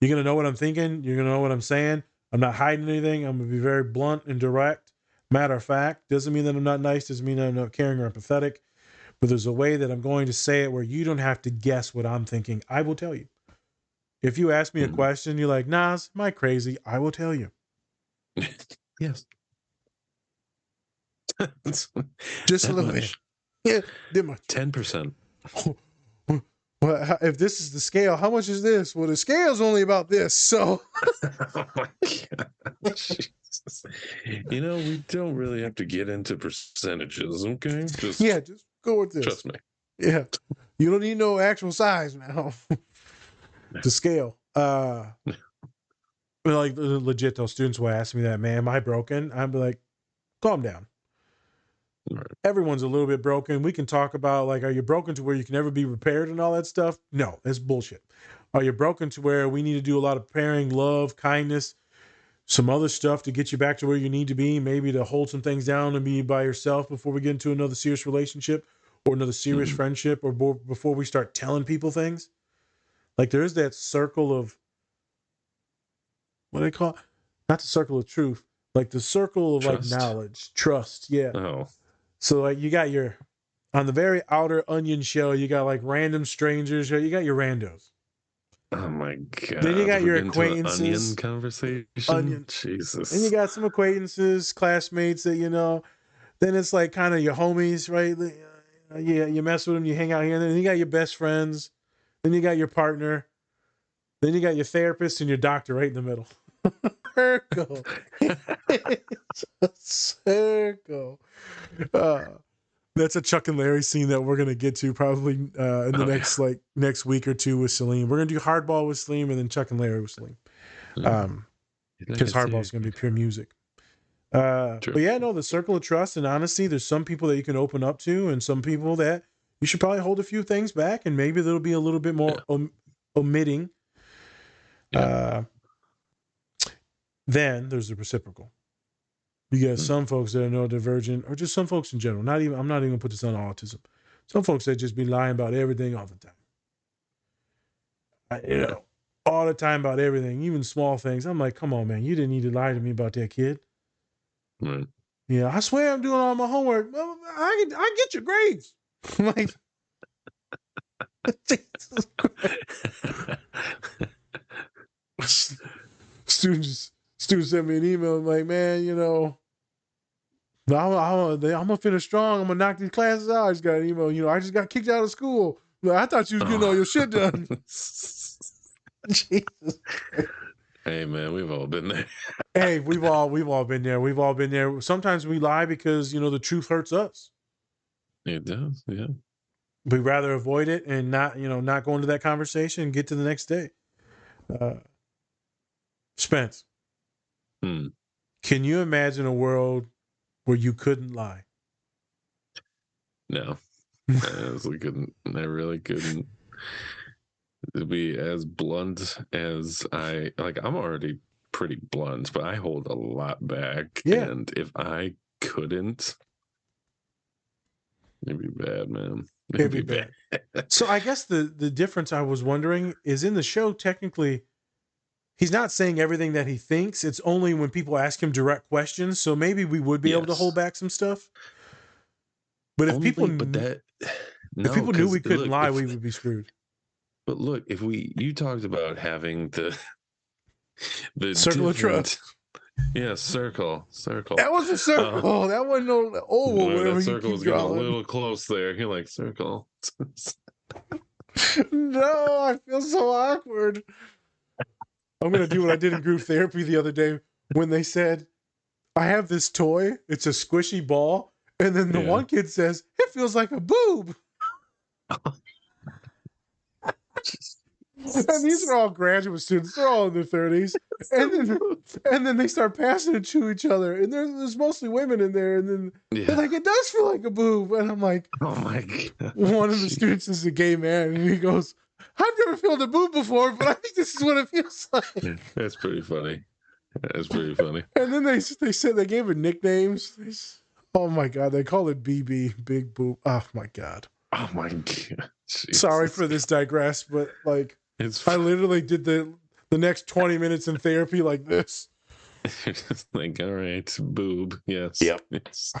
[SPEAKER 2] You're going to know what I'm thinking. You're going to know what I'm saying. I'm not hiding anything. I'm going to be very blunt and direct. Matter of fact, doesn't mean that I'm not nice. Doesn't mean that I'm not caring or empathetic. But there's a way that I'm going to say it where you don't have to guess what I'm thinking. I will tell you. If you ask me a question, you're like, Nas, am I crazy? I will tell you.
[SPEAKER 1] Yes.
[SPEAKER 2] Just a little bit. Yeah, did much.
[SPEAKER 1] 10%.
[SPEAKER 2] Well, if this is the scale, how much is this? Well, the scale's only about this, so.
[SPEAKER 1] Oh my God. Jesus. We don't really have to get into percentages, okay? Just
[SPEAKER 2] go with this.
[SPEAKER 1] trust me.
[SPEAKER 2] Yeah, you don't need no actual size now to scale. Like legit, those students will ask me that, man, am I broken? I'm like, calm down.
[SPEAKER 1] Right.
[SPEAKER 2] Everyone's a little bit broken. We can talk about, like, are you broken to where you can never be repaired and all that stuff? No, that's bullshit. Are you broken to where we need to do a lot of pairing, love, kindness, some other stuff to get you back to where you need to be, maybe to hold some things down and be by yourself before we get into another serious relationship or another serious friendship, or before we start telling people things? Like, there is that circle of, what do they call it? Not the circle of truth, like the circle of like
[SPEAKER 1] Trust?
[SPEAKER 2] knowledge, trust. Yeah.
[SPEAKER 1] Oh,
[SPEAKER 2] So like you got your, on the very outer onion shell, you got like random strangers. You got your randos.
[SPEAKER 1] oh my God.
[SPEAKER 2] Then you got
[SPEAKER 1] We're
[SPEAKER 2] your
[SPEAKER 1] getting to an onion
[SPEAKER 2] acquaintances.
[SPEAKER 1] conversation.
[SPEAKER 2] Onion.
[SPEAKER 1] Jesus.
[SPEAKER 2] And you got some acquaintances, classmates that you know. Then it's like kind of your homies, right? You mess with them, you hang out here. And then you got your best friends. Then you got your partner. Then you got your therapist and your doctor right in the middle. Circle. It's a circle. That's a Chuck and Larry scene that we're gonna get to probably in the next week or two with Salim. We're gonna do Hardball with Salim and then Chuck and Larry with Salim. Because Hardball's gonna be pure music. But yeah, no, the circle of trust and honesty. There's some people that you can open up to, and some people that you should probably hold a few things back, and maybe there'll be a little bit more omitting. Then there's the reciprocal. You got some folks that are neurodivergent, or just some folks in general. I'm not even gonna put this on autism. Some folks that just be lying about everything all the time. All the time about everything, even small things. I'm like, come on, man, you didn't need to lie to me about that, kid.
[SPEAKER 1] Right.
[SPEAKER 2] Yeah, I swear I'm doing all my homework. Well, I get your grades. I'm like, Jesus Christ. Students sent me an email. I'm like, man, I'm gonna finish strong. I'm gonna knock these classes out. I just got an email. I just got kicked out of school. I thought you was getting all your shit done. Jesus.
[SPEAKER 1] Hey man, we've all been there.
[SPEAKER 2] Hey, we've all been there. We've all been there. Sometimes we lie because the truth hurts us.
[SPEAKER 1] It does, yeah.
[SPEAKER 2] We'd rather avoid it and not go into that conversation and get to the next day. Spence, can you imagine a world where you couldn't lie?
[SPEAKER 1] No, I honestly couldn't. I really couldn't. To be as blunt as I'm already pretty blunt, but I hold a lot back.
[SPEAKER 2] Yeah.
[SPEAKER 1] And if I couldn't, it'd be bad, man.
[SPEAKER 2] It'd be bad. So I guess the difference I was wondering is, in the show, technically, he's not saying everything that he thinks. It's only when people ask him direct questions. So maybe we would be able to hold back some stuff. But if people knew we couldn't lie, we would be screwed.
[SPEAKER 1] But look, you talked about having the
[SPEAKER 2] circle of trust.
[SPEAKER 1] Yeah, circle.
[SPEAKER 2] That was a circle. That wasn't no oval.
[SPEAKER 1] That circle was getting a little close there. You're like, circle.
[SPEAKER 2] No, I feel so awkward. I'm going to do what I did in group therapy the other day when they said, I have this toy. It's a squishy ball. And then the one kid says, it feels like a boob. And these are all graduate students. They're all in their 30s. And then they start passing it to each other. And there's mostly women in there. And then they're like, it does feel like a boob. And I'm like,
[SPEAKER 1] oh my God.
[SPEAKER 2] One of the students is a gay man. And he goes, I've never felt a boob before, but I think this is what it feels like.
[SPEAKER 1] That's pretty funny.
[SPEAKER 2] And then they said they gave it nicknames. Oh my God. They call it BB, Big Boob. Oh my God.
[SPEAKER 1] Oh my God. Jesus.
[SPEAKER 2] Sorry for this digress, but I literally did the next 20 minutes in therapy like this.
[SPEAKER 1] Just like, all right, boob. Yes.
[SPEAKER 2] Yep.
[SPEAKER 1] Yes.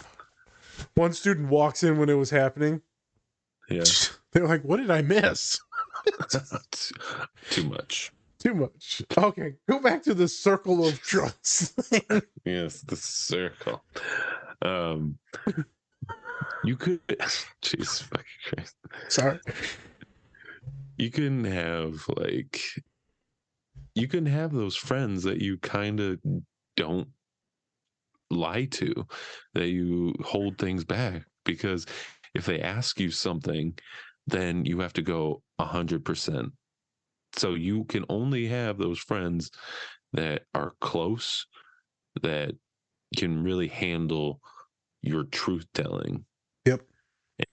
[SPEAKER 2] One student walks in when it was happening.
[SPEAKER 1] Yeah.
[SPEAKER 2] They're like, what did I miss?
[SPEAKER 1] Too much.
[SPEAKER 2] Okay, go back to the circle of trust.
[SPEAKER 1] Yes, the circle. You could, jeez, fucking Christ.
[SPEAKER 2] Sorry.
[SPEAKER 1] You can have those friends that you kind of don't lie to, that you hold things back, because if they ask you something, then you have to go 100%. So you can only have those friends that are close, that can really handle your truth telling.
[SPEAKER 2] Yep.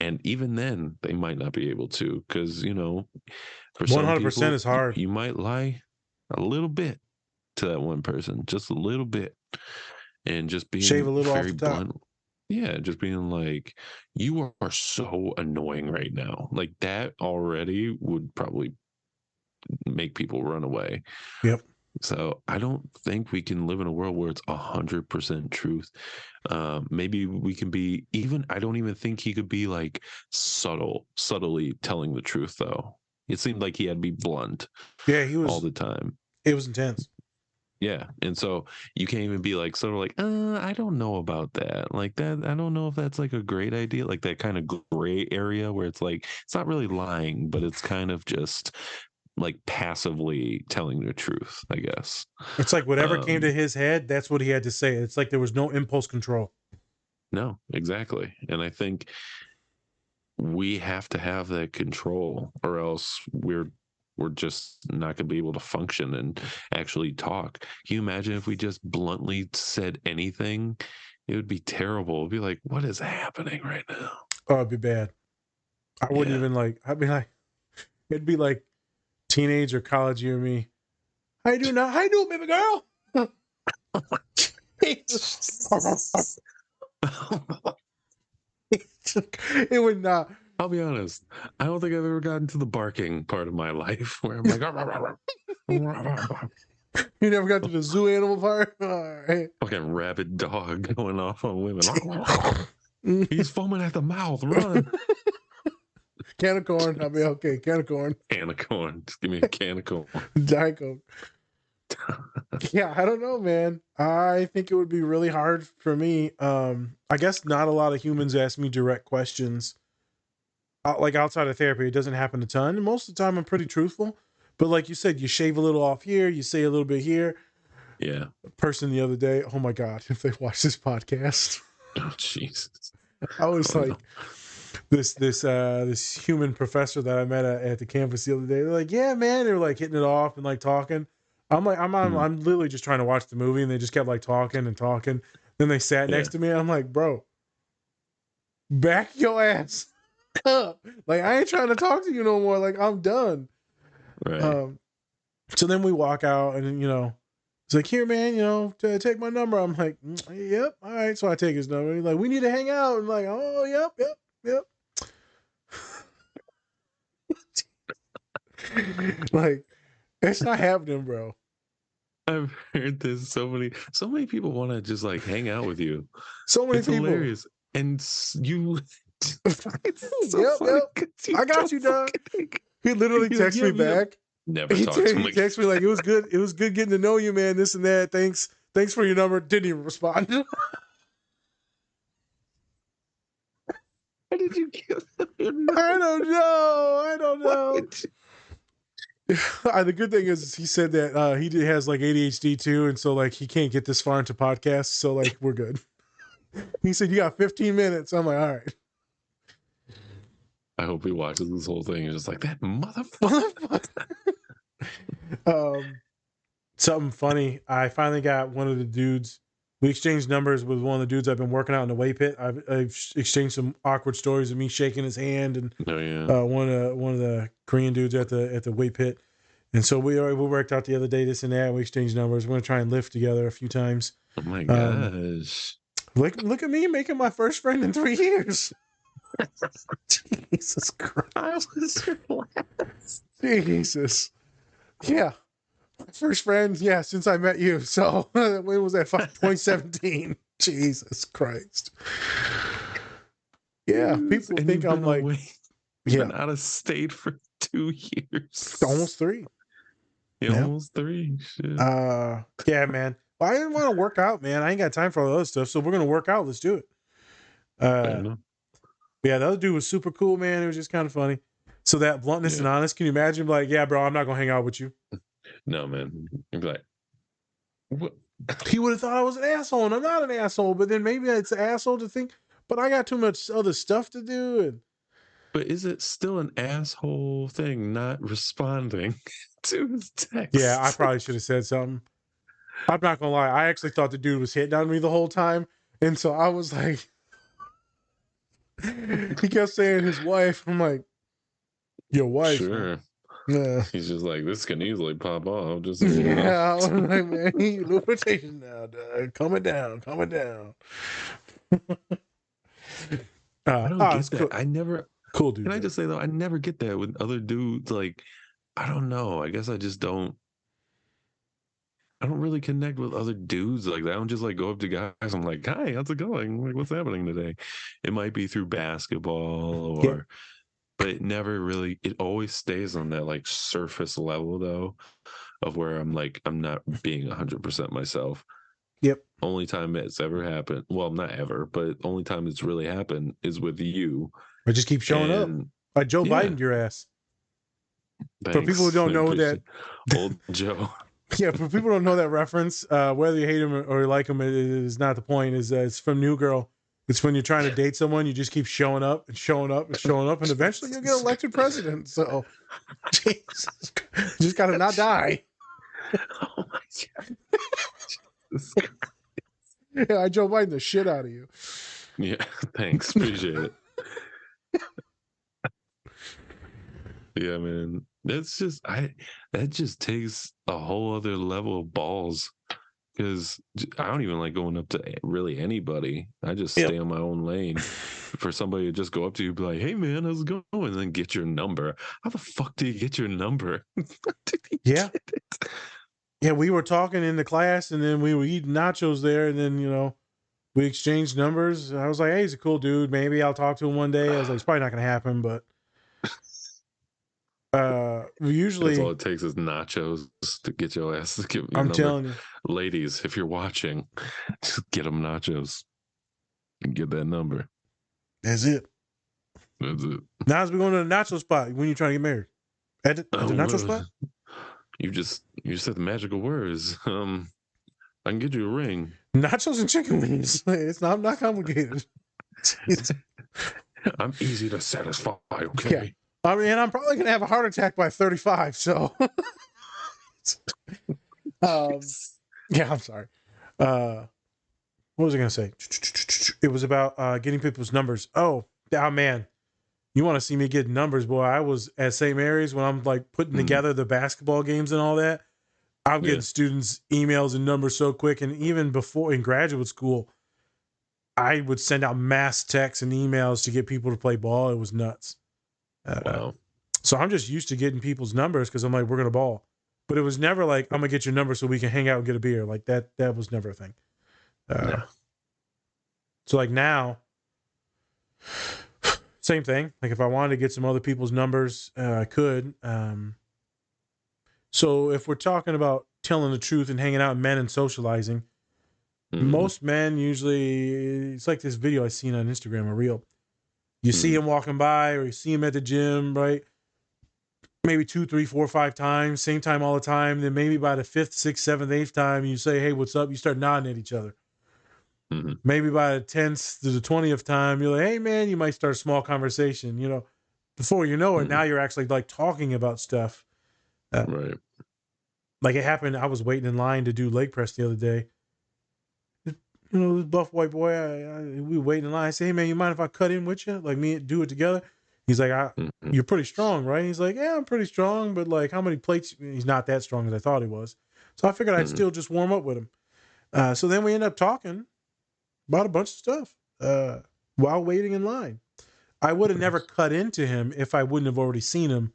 [SPEAKER 1] And even then, they might not be able to, because, you know, for
[SPEAKER 2] 100%
[SPEAKER 1] some people,
[SPEAKER 2] is hard.
[SPEAKER 1] you might lie a little bit to that one person, just a little bit, and just being
[SPEAKER 2] Shave a little off
[SPEAKER 1] very
[SPEAKER 2] the top.
[SPEAKER 1] blunt. Yeah, just being like, you are so annoying right now. Like that already would probably make people run away.
[SPEAKER 2] Yep.
[SPEAKER 1] So I don't think we can live in a world where it's 100% truth. Maybe we can be even. I don't even think he could be like subtly telling the truth though. It seemed like he had to be blunt.
[SPEAKER 2] Yeah, he was
[SPEAKER 1] all the time.
[SPEAKER 2] It was intense.
[SPEAKER 1] Yeah, and so you can't even be like sort of like, I don't know about that. Like that, I don't know if that's like a great idea. Like that kind of gray area where it's like it's not really lying, but it's kind of just like passively telling the truth, I guess.
[SPEAKER 2] It's like whatever came to his head, that's what he had to say. It's like there was no impulse control.
[SPEAKER 1] No, exactly. And I think we have to have that control, or else we're just not going to be able to function and actually talk. Can you imagine if we just bluntly said anything? It would be terrible. It'd be like, what is happening right now?
[SPEAKER 2] Oh, it'd be bad. I wouldn't even like, I'd be like, it'd be like teenage or college year me. How you doing now? How you doing, baby girl? It would not.
[SPEAKER 1] I'll be honest. I don't think I've ever gotten to the barking part of my life where I'm like,
[SPEAKER 2] you never got to the zoo animal part? All right.
[SPEAKER 1] Fucking rabid dog going off on women. He's foaming at the mouth. Run.
[SPEAKER 2] Can of corn. I'll be okay. Can of corn.
[SPEAKER 1] Can of corn. Just give me a can of corn.
[SPEAKER 2] Diet Coke. Yeah, I don't know, man. I think it would be really hard for me. I guess not a lot of humans ask me direct questions. Like outside of therapy, it doesn't happen a ton. And most of the time, I'm pretty truthful. But like you said, you shave a little off here, you say a little bit here.
[SPEAKER 1] Yeah.
[SPEAKER 2] A person the other day, oh my God, if they watch this podcast.
[SPEAKER 1] Oh, Jesus.
[SPEAKER 2] I was like, no. This human professor that I met at the campus the other day. They're like, yeah, man. They were like hitting it off and like talking. I'm like, I'm literally just trying to watch the movie, and they just kept like talking and talking. Then they sat next to me, and I'm like, bro, back your ass up. Like, I ain't trying to talk to you no more. Like, I'm done.
[SPEAKER 1] Right.
[SPEAKER 2] So then we walk out, and you know, it's like, here, man, take my number. I'm like, yep, all right. So I take his number. He's like, we need to hang out. And like, oh, yep. Like, it's not happening, bro.
[SPEAKER 1] I've heard this so many people want to just like hang out with you.
[SPEAKER 2] So many
[SPEAKER 1] it's
[SPEAKER 2] people.
[SPEAKER 1] Hilarious. And you
[SPEAKER 2] it's so yep. I got you, dog. He literally texts me back.
[SPEAKER 1] Never talked to him.
[SPEAKER 2] He texts me like, it was good getting to know you, man. This and that. Thanks for your number. Didn't even respond.
[SPEAKER 1] Why did you give them your number?
[SPEAKER 2] I don't know. The good thing is he said that he has like ADHD too, and so like he can't get this far into podcasts, so like we're good. He said you got 15 minutes. I'm like, all right.
[SPEAKER 1] I hope he watches this whole thing and just like that motherfucker.
[SPEAKER 2] Something funny. I finally got one of the dudes. We exchanged numbers with one of the dudes I've been working out in the weight pit. I've exchanged some awkward stories of me shaking his hand, and one of the Korean dudes at the weight pit. And so we worked out the other day, this and that. We exchanged numbers. We're gonna try and lift together a few times.
[SPEAKER 1] Oh my gosh!
[SPEAKER 2] Look at me making my first friend in 3 years. Jesus Christ! Jesus. Yeah. First friend, since I met you. So when was that? 2017. Jesus Christ. Yeah, people
[SPEAKER 1] and
[SPEAKER 2] think I'm like,
[SPEAKER 1] been out of state for 2 years,
[SPEAKER 2] almost 3.
[SPEAKER 1] Almost 3. Shit.
[SPEAKER 2] Yeah, man. Well, I didn't want to work out, man. I ain't got time for all the other stuff. So we're gonna work out. Let's do it. Yeah, the other dude was super cool, man. It was just kind of funny. So that bluntness and honest. Can you imagine? Like, yeah, bro, I'm not gonna hang out with you.
[SPEAKER 1] No, man. I'd be like, what?
[SPEAKER 2] He would have thought I was an asshole, and I'm not an asshole. But then maybe it's an asshole to think, but I got too much other stuff to do.
[SPEAKER 1] But is it still an asshole thing not responding to his text?
[SPEAKER 2] Yeah, I probably should have said something. I'm not gonna lie. I actually thought the dude was hitting on me the whole time, and so I was like, He kept saying his wife. I'm like, your wife, huh?
[SPEAKER 1] Sure.
[SPEAKER 2] Yeah.
[SPEAKER 1] He's just like, this can easily pop off. Just so you know.
[SPEAKER 2] Yeah, I was like, man, lubrication now, dog. Calm it down, calm it down.
[SPEAKER 1] I don't get
[SPEAKER 2] It's
[SPEAKER 1] that.
[SPEAKER 2] cool.
[SPEAKER 1] I never.
[SPEAKER 2] Cool dude.
[SPEAKER 1] Can I
[SPEAKER 2] though.
[SPEAKER 1] just say though, I never get that with other dudes. Like, I don't know. I guess I just don't. I don't really connect with other dudes like that. I don't just like go up to guys. I'm like, hi, how's it going? Like, what's happening today? It might be through basketball
[SPEAKER 2] Yep.
[SPEAKER 1] but it never really, it always stays on that like surface level though, of where I'm like, I'm not being 100% myself.
[SPEAKER 2] Yep.
[SPEAKER 1] Only time it's ever happened, well, not ever, but only time it's really happened is with you.
[SPEAKER 2] I just keep showing up.
[SPEAKER 1] And
[SPEAKER 2] Like Joe
[SPEAKER 1] yeah,
[SPEAKER 2] Biden, your ass.
[SPEAKER 1] thanks.
[SPEAKER 2] For people who don't
[SPEAKER 1] I
[SPEAKER 2] know
[SPEAKER 1] appreciate
[SPEAKER 2] that,
[SPEAKER 1] old Joe.
[SPEAKER 2] yeah, for people who don't know that reference, whether you hate him or you like him, it is not the point. Is it's from New Girl. It's when you're trying to date someone, you just keep showing up and showing up and showing up, and eventually you'll get elected president. So, Jesus, you just gotta not die.
[SPEAKER 1] Oh my God.
[SPEAKER 2] Yeah, I Joe Biden the shit out of you.
[SPEAKER 1] Yeah, thanks. Appreciate it. Yeah, man. That's just that just takes a whole other level of balls because I don't even like going up to really anybody. I just stay on my own lane. For somebody to just go up to you and be like, hey man, how's it going? And then get your number. How the fuck do you get your number?
[SPEAKER 2] Yeah. Yeah, we were talking in the class and then we were eating nachos there and then, we exchanged numbers. I was like, hey, he's a cool dude. Maybe I'll talk to him one day. I was like, it's probably not gonna happen, but we usually
[SPEAKER 1] That's all it takes is nachos to get your ass to give your
[SPEAKER 2] I'm
[SPEAKER 1] number.
[SPEAKER 2] telling you.
[SPEAKER 1] Ladies, if you're watching, just get them nachos and get that number.
[SPEAKER 2] That's it.
[SPEAKER 1] That's it.
[SPEAKER 2] Now as we going to the nacho spot when you're trying to get married. At the nacho spot?
[SPEAKER 1] You just said the magical words. I can get you a ring.
[SPEAKER 2] Nachos and chicken wings. It's not complicated.
[SPEAKER 1] I'm easy to satisfy, okay?
[SPEAKER 2] Yeah. I mean, I'm probably gonna have a heart attack by 35, so yeah, I'm sorry. What was I gonna say? It was about getting people's numbers. Oh man. You want to see me get numbers, boy. I was at St. Mary's when I'm like putting together the basketball games and all that. I'm getting students' emails and numbers so quick. And even before in graduate school, I would send out mass texts and emails to get people to play ball. It was nuts.
[SPEAKER 1] Wow.
[SPEAKER 2] So I'm just used to getting people's numbers because I'm like, we're going to ball. But it was never like, I'm going to get your number so we can hang out and get a beer. Like that was never a thing. So like now, same thing. Like if I wanted to get some other people's numbers, I could. So if we're talking about telling the truth and hanging out with men and socializing, most men usually, it's like this video I seen on Instagram, a reel. You see him walking by or you see him at the gym, right? Maybe 2, 3, 4, 5 times, same time all the time. Then maybe by the 5th, 6th, 7th, 8th time, you say, hey, what's up? You start nodding at each other. Maybe by the 10th to the 20th time, you're like, hey, man, you might start a small conversation. Before you know it, now you're actually like talking about stuff.
[SPEAKER 1] Right.
[SPEAKER 2] Like it happened, I was waiting in line to do leg press the other day. This buff white boy, we were waiting in line. I say, hey, man, you mind if I cut in with you? Like me do it together? He's like, you're pretty strong, right? He's like, yeah, I'm pretty strong, but like how many plates? He's not that strong as I thought he was. So I figured I'd still just warm up with him. So then we end up talking about a bunch of stuff while waiting in line. I would have never cut into him if I wouldn't have already seen him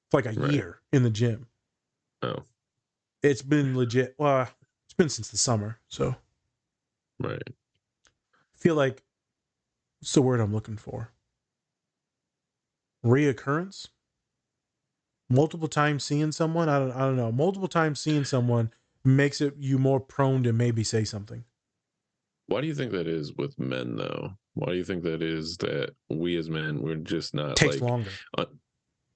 [SPEAKER 2] for like a year in the gym.
[SPEAKER 1] Oh.
[SPEAKER 2] It's been legit. Well, it's been since the summer. So
[SPEAKER 1] right.
[SPEAKER 2] I feel like, what's the word I'm looking for? Reoccurrence? Multiple times seeing someone? I don't know. Multiple times seeing someone makes it you more prone to maybe say something.
[SPEAKER 1] Why do you think that is with men, though? Why do you think that is that we as men, we're just not
[SPEAKER 2] Takes longer.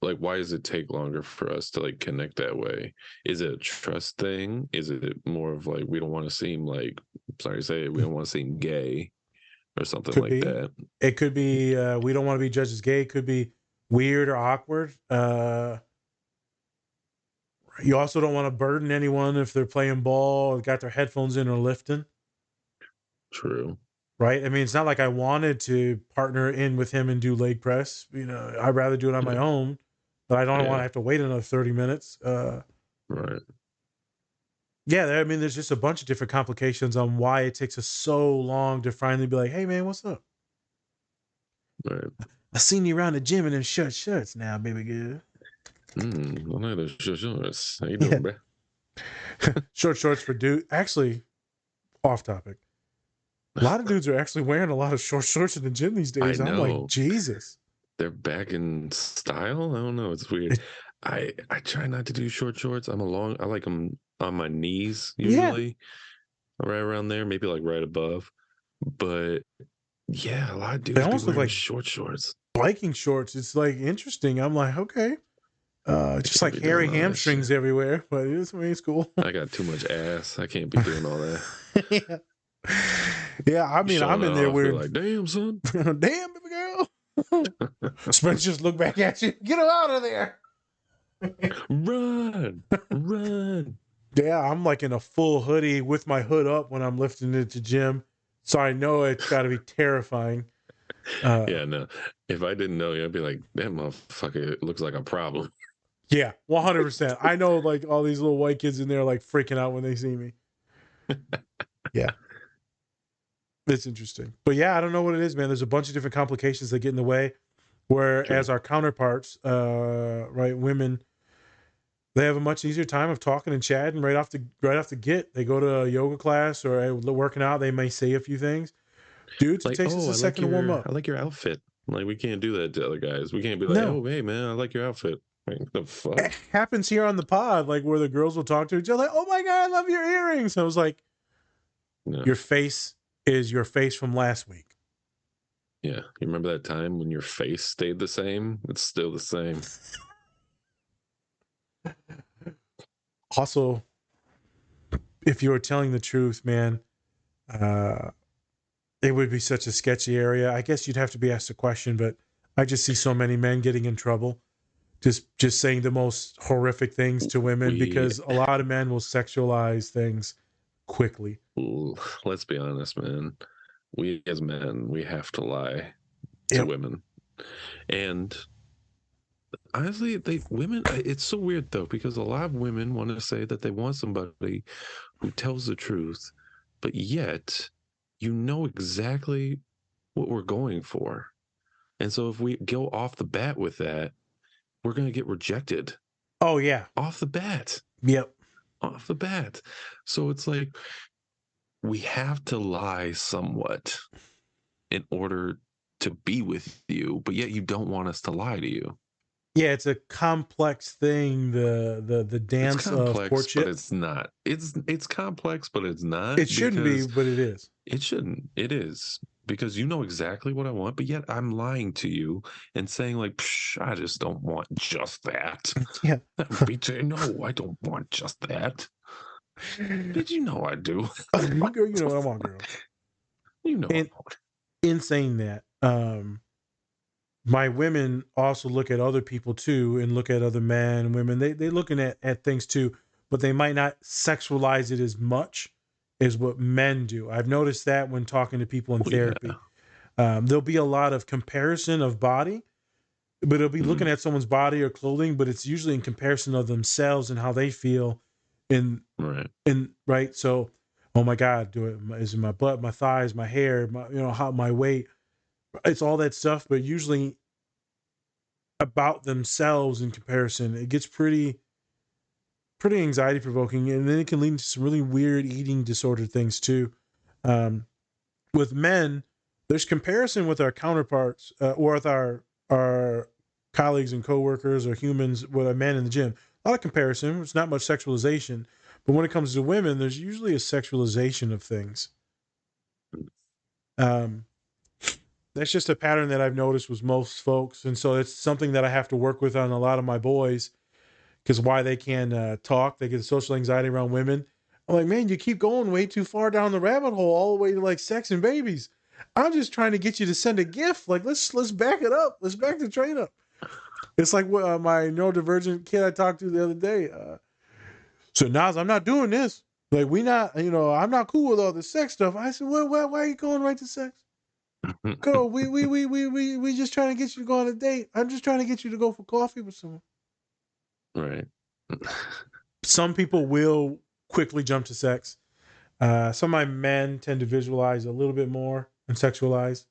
[SPEAKER 1] Like, why does it take longer for us to like connect that way? Is it a trust thing? Is it more of like we don't want to seem like, sorry to say it, we don't want to seem gay or something
[SPEAKER 2] Could
[SPEAKER 1] like
[SPEAKER 2] be.
[SPEAKER 1] that?
[SPEAKER 2] It could be we don't want to be judged as gay. It could be weird or awkward. You also don't want to burden anyone if they're playing ball or got their headphones in or lifting.
[SPEAKER 1] True.
[SPEAKER 2] right? I mean, it's not like I wanted to partner in with him and do leg press. I'd rather do it on my own, but I don't want to have to wait another 30 minutes.
[SPEAKER 1] Right.
[SPEAKER 2] Yeah, I mean, there's just a bunch of different complications on why it takes us so long to finally be like, hey, man, what's up?
[SPEAKER 1] Right.
[SPEAKER 2] I seen you around the gym in them short shirts now, baby girl.
[SPEAKER 1] I like those shorts. How you doing, bro?
[SPEAKER 2] Short shorts for dude. Actually, off topic. A lot of dudes are actually wearing a lot of short shorts in the gym these days.
[SPEAKER 1] I
[SPEAKER 2] I'm
[SPEAKER 1] know.
[SPEAKER 2] like, Jesus.
[SPEAKER 1] They're back in style. I don't know. It's weird. I try not to do short shorts. I like them on my knees usually, right around there, maybe like right above. But yeah, a lot of dudes
[SPEAKER 2] They almost
[SPEAKER 1] be
[SPEAKER 2] look
[SPEAKER 1] wearing
[SPEAKER 2] like
[SPEAKER 1] short shorts.
[SPEAKER 2] biking shorts. It's like interesting. I'm like, okay. Just like
[SPEAKER 1] can't be
[SPEAKER 2] hairy
[SPEAKER 1] doing all that
[SPEAKER 2] hamstrings
[SPEAKER 1] shit.
[SPEAKER 2] everywhere, but it's cool.
[SPEAKER 1] I got too much ass. I can't be doing all that.
[SPEAKER 2] Yeah, I mean, I'm in there
[SPEAKER 1] Be
[SPEAKER 2] wearing.
[SPEAKER 1] like, damn, son.
[SPEAKER 2] Damn, baby girl. Spence just look back at you. Get him out of there.
[SPEAKER 1] Run.
[SPEAKER 2] Yeah, I'm like in a full hoodie with my hood up when I'm lifting it to gym. So I know it's got to be terrifying.
[SPEAKER 1] Yeah, no. If I didn't know you, I'd be like, that motherfucker looks like a problem.
[SPEAKER 2] Yeah, 100%. I know like all these little white kids in there like freaking out when they see me. Yeah. It's interesting. But yeah, I don't know what it is, man. There's a bunch of different complications that get in the way. Whereas our counterparts, right, women, they have a much easier time of talking and chatting right off the get. They go to a yoga class or working out. They may say a few things. Dudes,
[SPEAKER 1] Like,
[SPEAKER 2] it takes us a second to warm up.
[SPEAKER 1] I like your outfit. Like, we can't do that to other guys. We can't be like,
[SPEAKER 2] No.
[SPEAKER 1] oh, hey, man, I like your outfit. Like, the fuck?
[SPEAKER 2] It happens here on the pod, like where the girls will talk to each other, like, oh my God, I love your earrings. I was like,
[SPEAKER 1] No.
[SPEAKER 2] Your face is your face from last week.
[SPEAKER 1] Yeah. You remember that time when your face stayed the same? It's still the same.
[SPEAKER 2] Also, if you were telling the truth, man, it would be such a sketchy area. I guess you'd have to be asked a question, but I just see so many men getting in trouble. Just saying the most horrific things to women because a lot of men will sexualize things quickly.
[SPEAKER 1] Ooh, let's be honest, man. We as men, we have to lie to women. And honestly, women, it's so weird though, because a lot of women want to say that they want somebody who tells the truth, but yet you know exactly what we're going for. And so if we go off the bat with that, we're going to get rejected.
[SPEAKER 2] Oh, yeah.
[SPEAKER 1] Off the bat.
[SPEAKER 2] Yep.
[SPEAKER 1] Off the bat. So it's like we have to lie somewhat in order to be with you, but yet you don't want us to lie to you.
[SPEAKER 2] Yeah, it's a complex thing. The dance of courtship.
[SPEAKER 1] But it's not. It's complex, but it's not.
[SPEAKER 2] It shouldn't be, but it is.
[SPEAKER 1] It shouldn't. It is. Because you know exactly what I want, but yet I'm lying to you and saying like, I just don't want just that.
[SPEAKER 2] Yeah.
[SPEAKER 1] BJ, no, I don't want just that. Did you know I do?
[SPEAKER 2] Girl, you know what I want, girl.
[SPEAKER 1] You know.
[SPEAKER 2] In saying that, my women also look at other people too, and look at other men and women. They looking at things too, but they might not sexualize it as much as what men do. I've noticed that when talking to people in therapy. Yeah. There'll be a lot of comparison of body, but it'll be looking at someone's body or clothing, but it's usually in comparison of themselves and how they feel. Right. So, oh my God, is it my butt, my thighs, my hair, my weight? It's all that stuff, but usually about themselves in comparison. It gets pretty anxiety provoking, and then it can lead to some really weird eating disorder things too. With men, there's comparison with our counterparts or with our colleagues and coworkers or humans with a man in the gym. A lot of comparison. It's not much sexualization, but when it comes to women, there's usually a sexualization of things. That's just a pattern that I've noticed with most folks, and so it's something that I have to work with on a lot of my boys. Because why they can talk, they get social anxiety around women. I'm like, man, you keep going way too far down the rabbit hole, all the way to like sex and babies. I'm just trying to get you to send a gift. Like, let's back it up. Let's back the train up. It's like my neurodivergent kid I talked to the other day. So Nas, I'm not doing this. Like, we not, I'm not cool with all the sex stuff. I said, why are you going right to sex? Girl, we just trying to get you to go on a date. I'm just trying to get you to go for coffee with someone.
[SPEAKER 1] Right.
[SPEAKER 2] Some people will quickly jump to sex. Some of my men tend to visualize a little bit more and sexualize.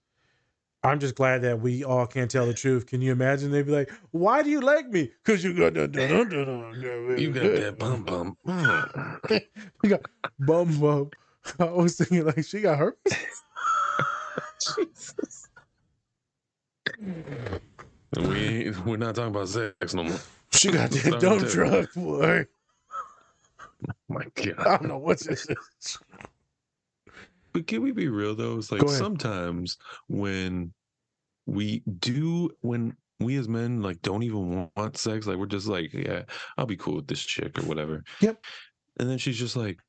[SPEAKER 2] I'm just glad that we all can't tell the truth. Can you imagine? They'd be like, "Why do you like me? Because you got that.
[SPEAKER 1] You got that bum bum.
[SPEAKER 2] You got bum bum." I was thinking like she got herpes.
[SPEAKER 1] Jesus. We're not talking about sex no more.
[SPEAKER 2] She got that dumb drug, boy.
[SPEAKER 1] My God.
[SPEAKER 2] I don't know what this is.
[SPEAKER 1] But can we be real though? It's like sometimes when we as men like don't even want sex, like we're just like, yeah, I'll be cool with this chick or whatever.
[SPEAKER 2] Yep.
[SPEAKER 1] And then she's just like,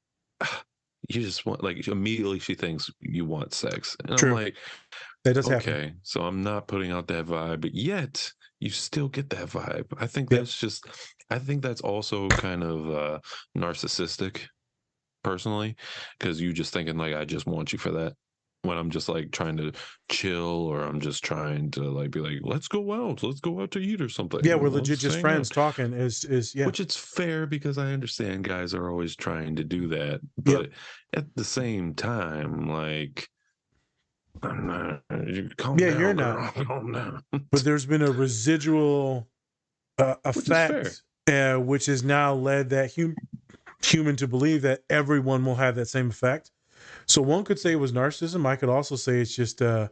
[SPEAKER 1] you just want, like, immediately she thinks you want sex. And
[SPEAKER 2] True.
[SPEAKER 1] I'm like,
[SPEAKER 2] that does
[SPEAKER 1] okay,
[SPEAKER 2] happen.
[SPEAKER 1] so I'm not putting out that vibe, but yet you still get that vibe. I think that's also kind of narcissistic, personally, because you just thinking like, I just want you for that, when I'm just like trying to chill, or I'm just trying to like be like, let's go out to eat or something.
[SPEAKER 2] Yeah, we're legit just friends talking. Is yeah,
[SPEAKER 1] which it's fair, because I understand guys are always trying to do that, but at the same time, like, I'm not. Calm down,
[SPEAKER 2] you're
[SPEAKER 1] girl.
[SPEAKER 2] not.
[SPEAKER 1] Calm down.
[SPEAKER 2] But there's been a residual effect, which has now led that human to believe that everyone will have that same effect. So one could say it was narcissism. I could also say it's just for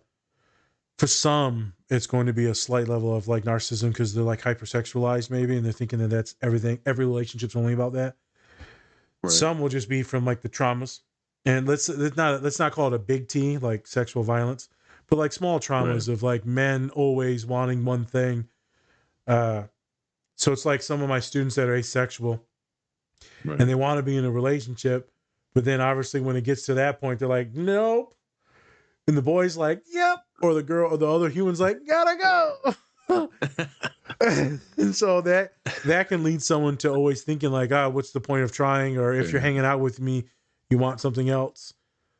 [SPEAKER 2] some, it's going to be a slight level of like narcissism, because they're like hypersexualized maybe, and they're thinking that that's everything. Every relationship's only about that. Right. Some will just be from like the traumas, and let's not call it a big T, like sexual violence, but like small traumas of like men always wanting one thing. So it's like some of my students that are asexual, and they want to be in a relationship, but then obviously when it gets to that point, they're like, nope. And the boy's like, yep. Or the girl or the other human's like, gotta go. And so that can lead someone to always thinking like, what's the point of trying? Or if you're hanging out with me, you want something else.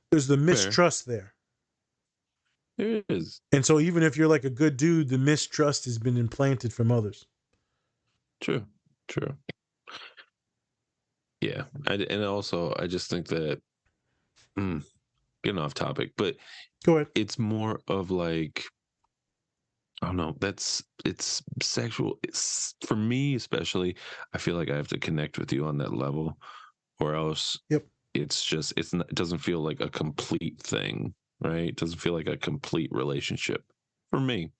[SPEAKER 2] There's the mistrust there.
[SPEAKER 1] There is.
[SPEAKER 2] And so even if you're like a good dude, the mistrust has been implanted from others.
[SPEAKER 1] True. Yeah. And also, I just think that, getting off topic, but
[SPEAKER 2] go ahead.
[SPEAKER 1] It's more of like, I don't know, it's sexual. It's, for me especially, I feel like I have to connect with you on that level, or else it's just, it doesn't feel like a complete thing, right? It doesn't feel like a complete relationship for me.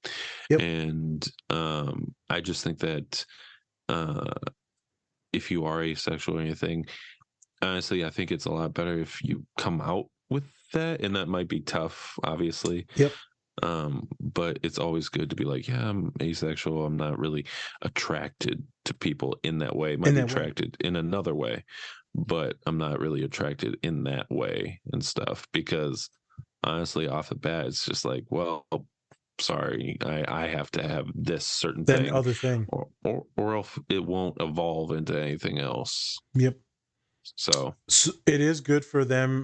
[SPEAKER 1] And I just think that if you are asexual or anything, honestly, I think it's a lot better if you come out with that, and that might be tough, obviously. But it's always good to be like, yeah, I'm asexual. I'm not really attracted to people in that way. Might be attracted in another way, but I'm not really attracted in that way and stuff. Because honestly, off the bat, it's just like, well, sorry, I have to have this certain thing,
[SPEAKER 2] other thing,
[SPEAKER 1] or else it won't evolve into anything else. So
[SPEAKER 2] it is good for them,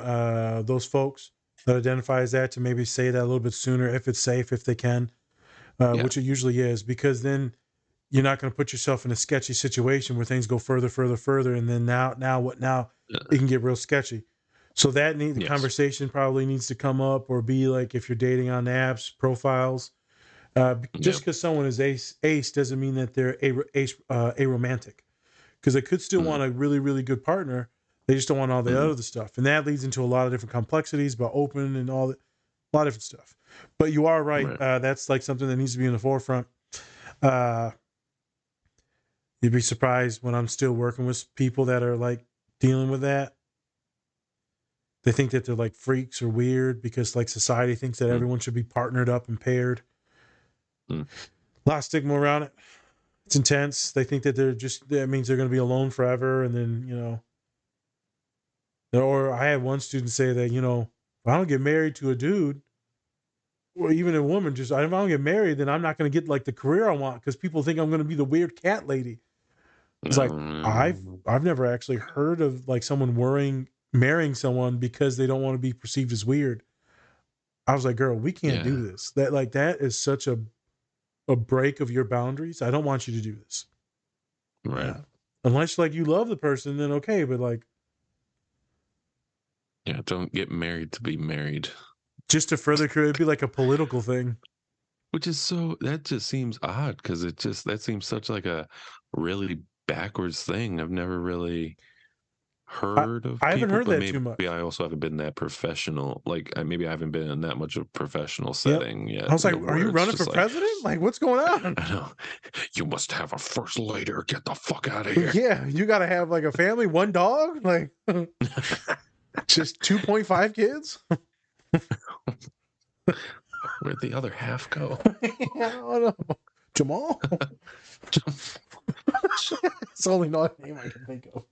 [SPEAKER 2] those folks that identify as that, to maybe say that a little bit sooner, if it's safe, if they can, which it usually is, because then you're not going to put yourself in a sketchy situation where things go further, and then now it can get real sketchy. So that the conversation probably needs to come up, or be like, if you're dating on apps, profiles, just because someone is ace doesn't mean that they're aromantic, because they could still want a really, really good partner. They just don't want all the other stuff. And that leads into a lot of different complexities about open and all that, a lot of different stuff. But you are right. That's like something that needs to be in the forefront. You'd be surprised when I'm still working with people that are like dealing with that. They think that they're like freaks or weird, because like society thinks that everyone should be partnered up and paired. A lot of stigma around it. It's intense. They think that that means they're going to be alone forever. And then, or I had one student say that, if I don't get married to a dude, or even a woman, if I don't get married, then I'm not going to get like the career I want, because people think I'm going to be the weird cat lady. It's like, I've never actually heard of like someone worrying marrying someone because they don't want to be perceived as weird. I was like, girl, we can't do this. That is such a break of your boundaries. I don't want you to do this.
[SPEAKER 1] Right.
[SPEAKER 2] Unless like you love the person, then okay. But like,
[SPEAKER 1] yeah, don't get married to be married.
[SPEAKER 2] Just to further create, it'd be like a political thing.
[SPEAKER 1] Which is that just seems odd because that seems such like a really backwards thing. I've never really heard of
[SPEAKER 2] I haven't
[SPEAKER 1] people,
[SPEAKER 2] heard
[SPEAKER 1] but
[SPEAKER 2] that
[SPEAKER 1] maybe
[SPEAKER 2] too much.
[SPEAKER 1] I also haven't been that professional. Like maybe I haven't been in that much of a professional setting yet.
[SPEAKER 2] I was like, are you running for president? Like, what's going on?
[SPEAKER 1] I know. You must have a first lady or get the fuck out of here.
[SPEAKER 2] Yeah, you got to have like a family, one dog, like just 2.5 kids.
[SPEAKER 1] Where'd the other half go?
[SPEAKER 2] I don't know. Jamal? It's the only name I can think of.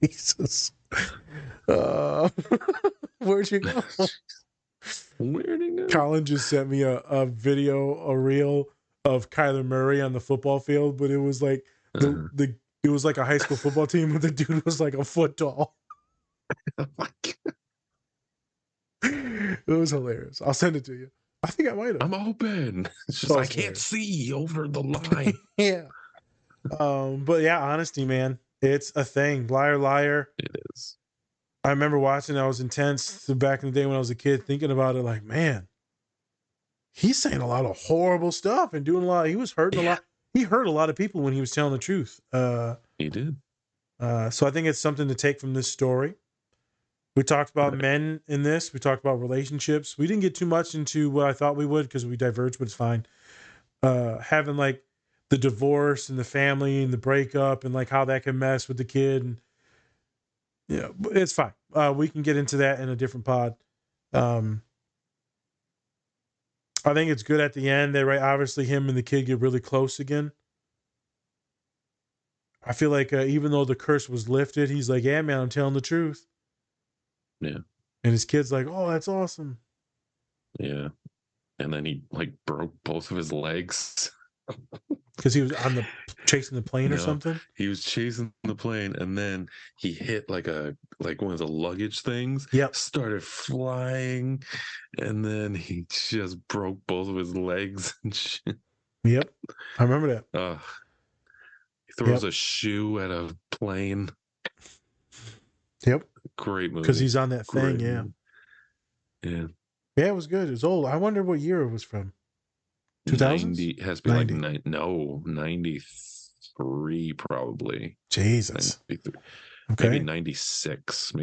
[SPEAKER 2] Jesus. Where'd you go?
[SPEAKER 1] Where'd he go?
[SPEAKER 2] Colin just sent me a video, a reel of Kyler Murray on the football field, but it was like it was like a high school football team, but the dude was like a foot tall.
[SPEAKER 1] Oh my God.
[SPEAKER 2] It was hilarious. I'll send it to you. I think I might have.
[SPEAKER 1] I'm open. It's just I can't see over the line.
[SPEAKER 2] Yeah. But yeah, honesty, man. It's a thing. Liar, liar.
[SPEAKER 1] It is.
[SPEAKER 2] I remember watching, I was intense back in the day when I was a kid, thinking about it like, man, he's saying a lot of horrible stuff and doing a lot. He was hurting a lot. He hurt a lot of people when he was telling the truth.
[SPEAKER 1] He did.
[SPEAKER 2] So I think it's something to take from this story. We talked about men in this. We talked about relationships. We didn't get too much into what I thought we would because we diverged, but it's fine. Having like the divorce and the family and the breakup and like how that can mess with the kid. And yeah, it's fine. We can get into that in a different pod. I think it's good at the end that, right, obviously him and the kid get really close again. I feel like even though the curse was lifted, he's like, yeah, man, I'm telling the truth.
[SPEAKER 1] Yeah.
[SPEAKER 2] And his kid's like, oh, that's awesome.
[SPEAKER 1] Yeah. And then he like broke both of his legs.
[SPEAKER 2] Because he was on chasing the plane or something.
[SPEAKER 1] He was chasing the plane and then he hit like one of the luggage things.
[SPEAKER 2] Yep.
[SPEAKER 1] Started flying and then he just broke both of his legs and shit.
[SPEAKER 2] Yep. I remember that.
[SPEAKER 1] He throws a shoe at a plane.
[SPEAKER 2] Yep.
[SPEAKER 1] Great movie.
[SPEAKER 2] Because he's on that thing,
[SPEAKER 1] yeah.
[SPEAKER 2] Yeah, it was good. It was old. I wonder what year it was from. 2000s?
[SPEAKER 1] Has to be 90. Like 93 probably.
[SPEAKER 2] Jesus.
[SPEAKER 1] 93.
[SPEAKER 2] Okay.
[SPEAKER 1] Maybe 96.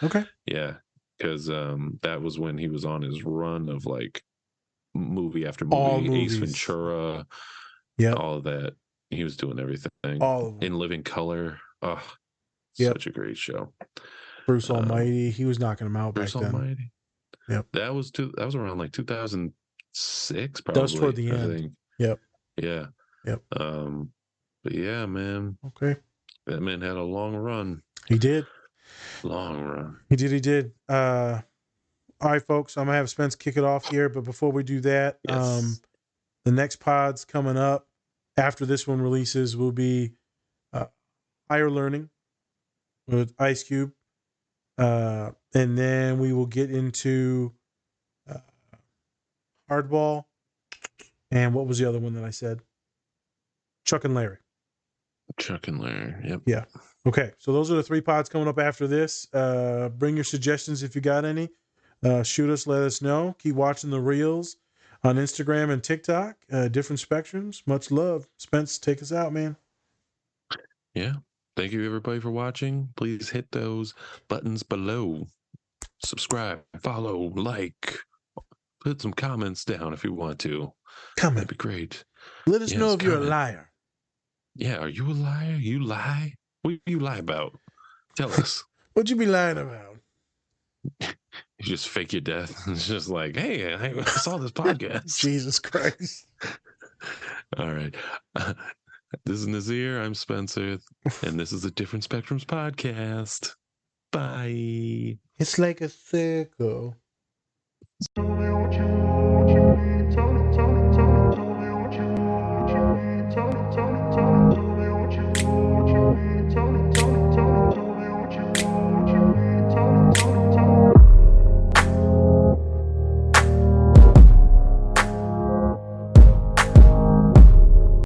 [SPEAKER 2] Okay.
[SPEAKER 1] Yeah. Because that was when he was on his run of like movie after movie.
[SPEAKER 2] All movies.
[SPEAKER 1] Ace Ventura.
[SPEAKER 2] Yeah.
[SPEAKER 1] All of that. He was doing everything.
[SPEAKER 2] All of them.
[SPEAKER 1] In Living Color. Oh, such a great show.
[SPEAKER 2] Bruce Almighty. He was knocking him out
[SPEAKER 1] Bruce
[SPEAKER 2] back then.
[SPEAKER 1] Almighty.
[SPEAKER 2] Yep.
[SPEAKER 1] That was around like 2006 probably.
[SPEAKER 2] That was toward the end.
[SPEAKER 1] I think.
[SPEAKER 2] Yep.
[SPEAKER 1] Yeah.
[SPEAKER 2] Yep.
[SPEAKER 1] But yeah, man.
[SPEAKER 2] Okay.
[SPEAKER 1] That man had a long run.
[SPEAKER 2] He did.
[SPEAKER 1] Long run.
[SPEAKER 2] He did. All right, folks. I'm gonna have Spence kick it off here, but before we do that,
[SPEAKER 1] Yes.
[SPEAKER 2] the next pod's coming up after this one releases will be Higher Learning with Ice Cube. And then we will get into Hardball. And what was the other one that I said? Chuck and Larry.
[SPEAKER 1] Chuck and Larry. Yep.
[SPEAKER 2] Yeah. Okay. So those are the 3 pods coming up after this. Bring your suggestions if you got any. Shoot us, let us know. Keep watching the reels on Instagram and TikTok. Different spectrums. Much love. Spence, take us out, man.
[SPEAKER 1] Yeah. Thank you, everybody, for watching. Please hit those buttons below. Subscribe, follow, like. Put some comments down if you want to.
[SPEAKER 2] Comment.
[SPEAKER 1] That'd be great.
[SPEAKER 2] Let us know if you're a liar.
[SPEAKER 1] Yeah, are you a liar? You lie? What do you lie about? Tell us.
[SPEAKER 2] What'd you be lying about?
[SPEAKER 1] You just fake your death. It's just like, hey, I saw this podcast.
[SPEAKER 2] Jesus Christ.
[SPEAKER 1] All right. This is Nazir. I'm Spencer. And this is the Different Spectrums podcast. Bye.
[SPEAKER 2] It's like a circle.
[SPEAKER 7] Tell me what you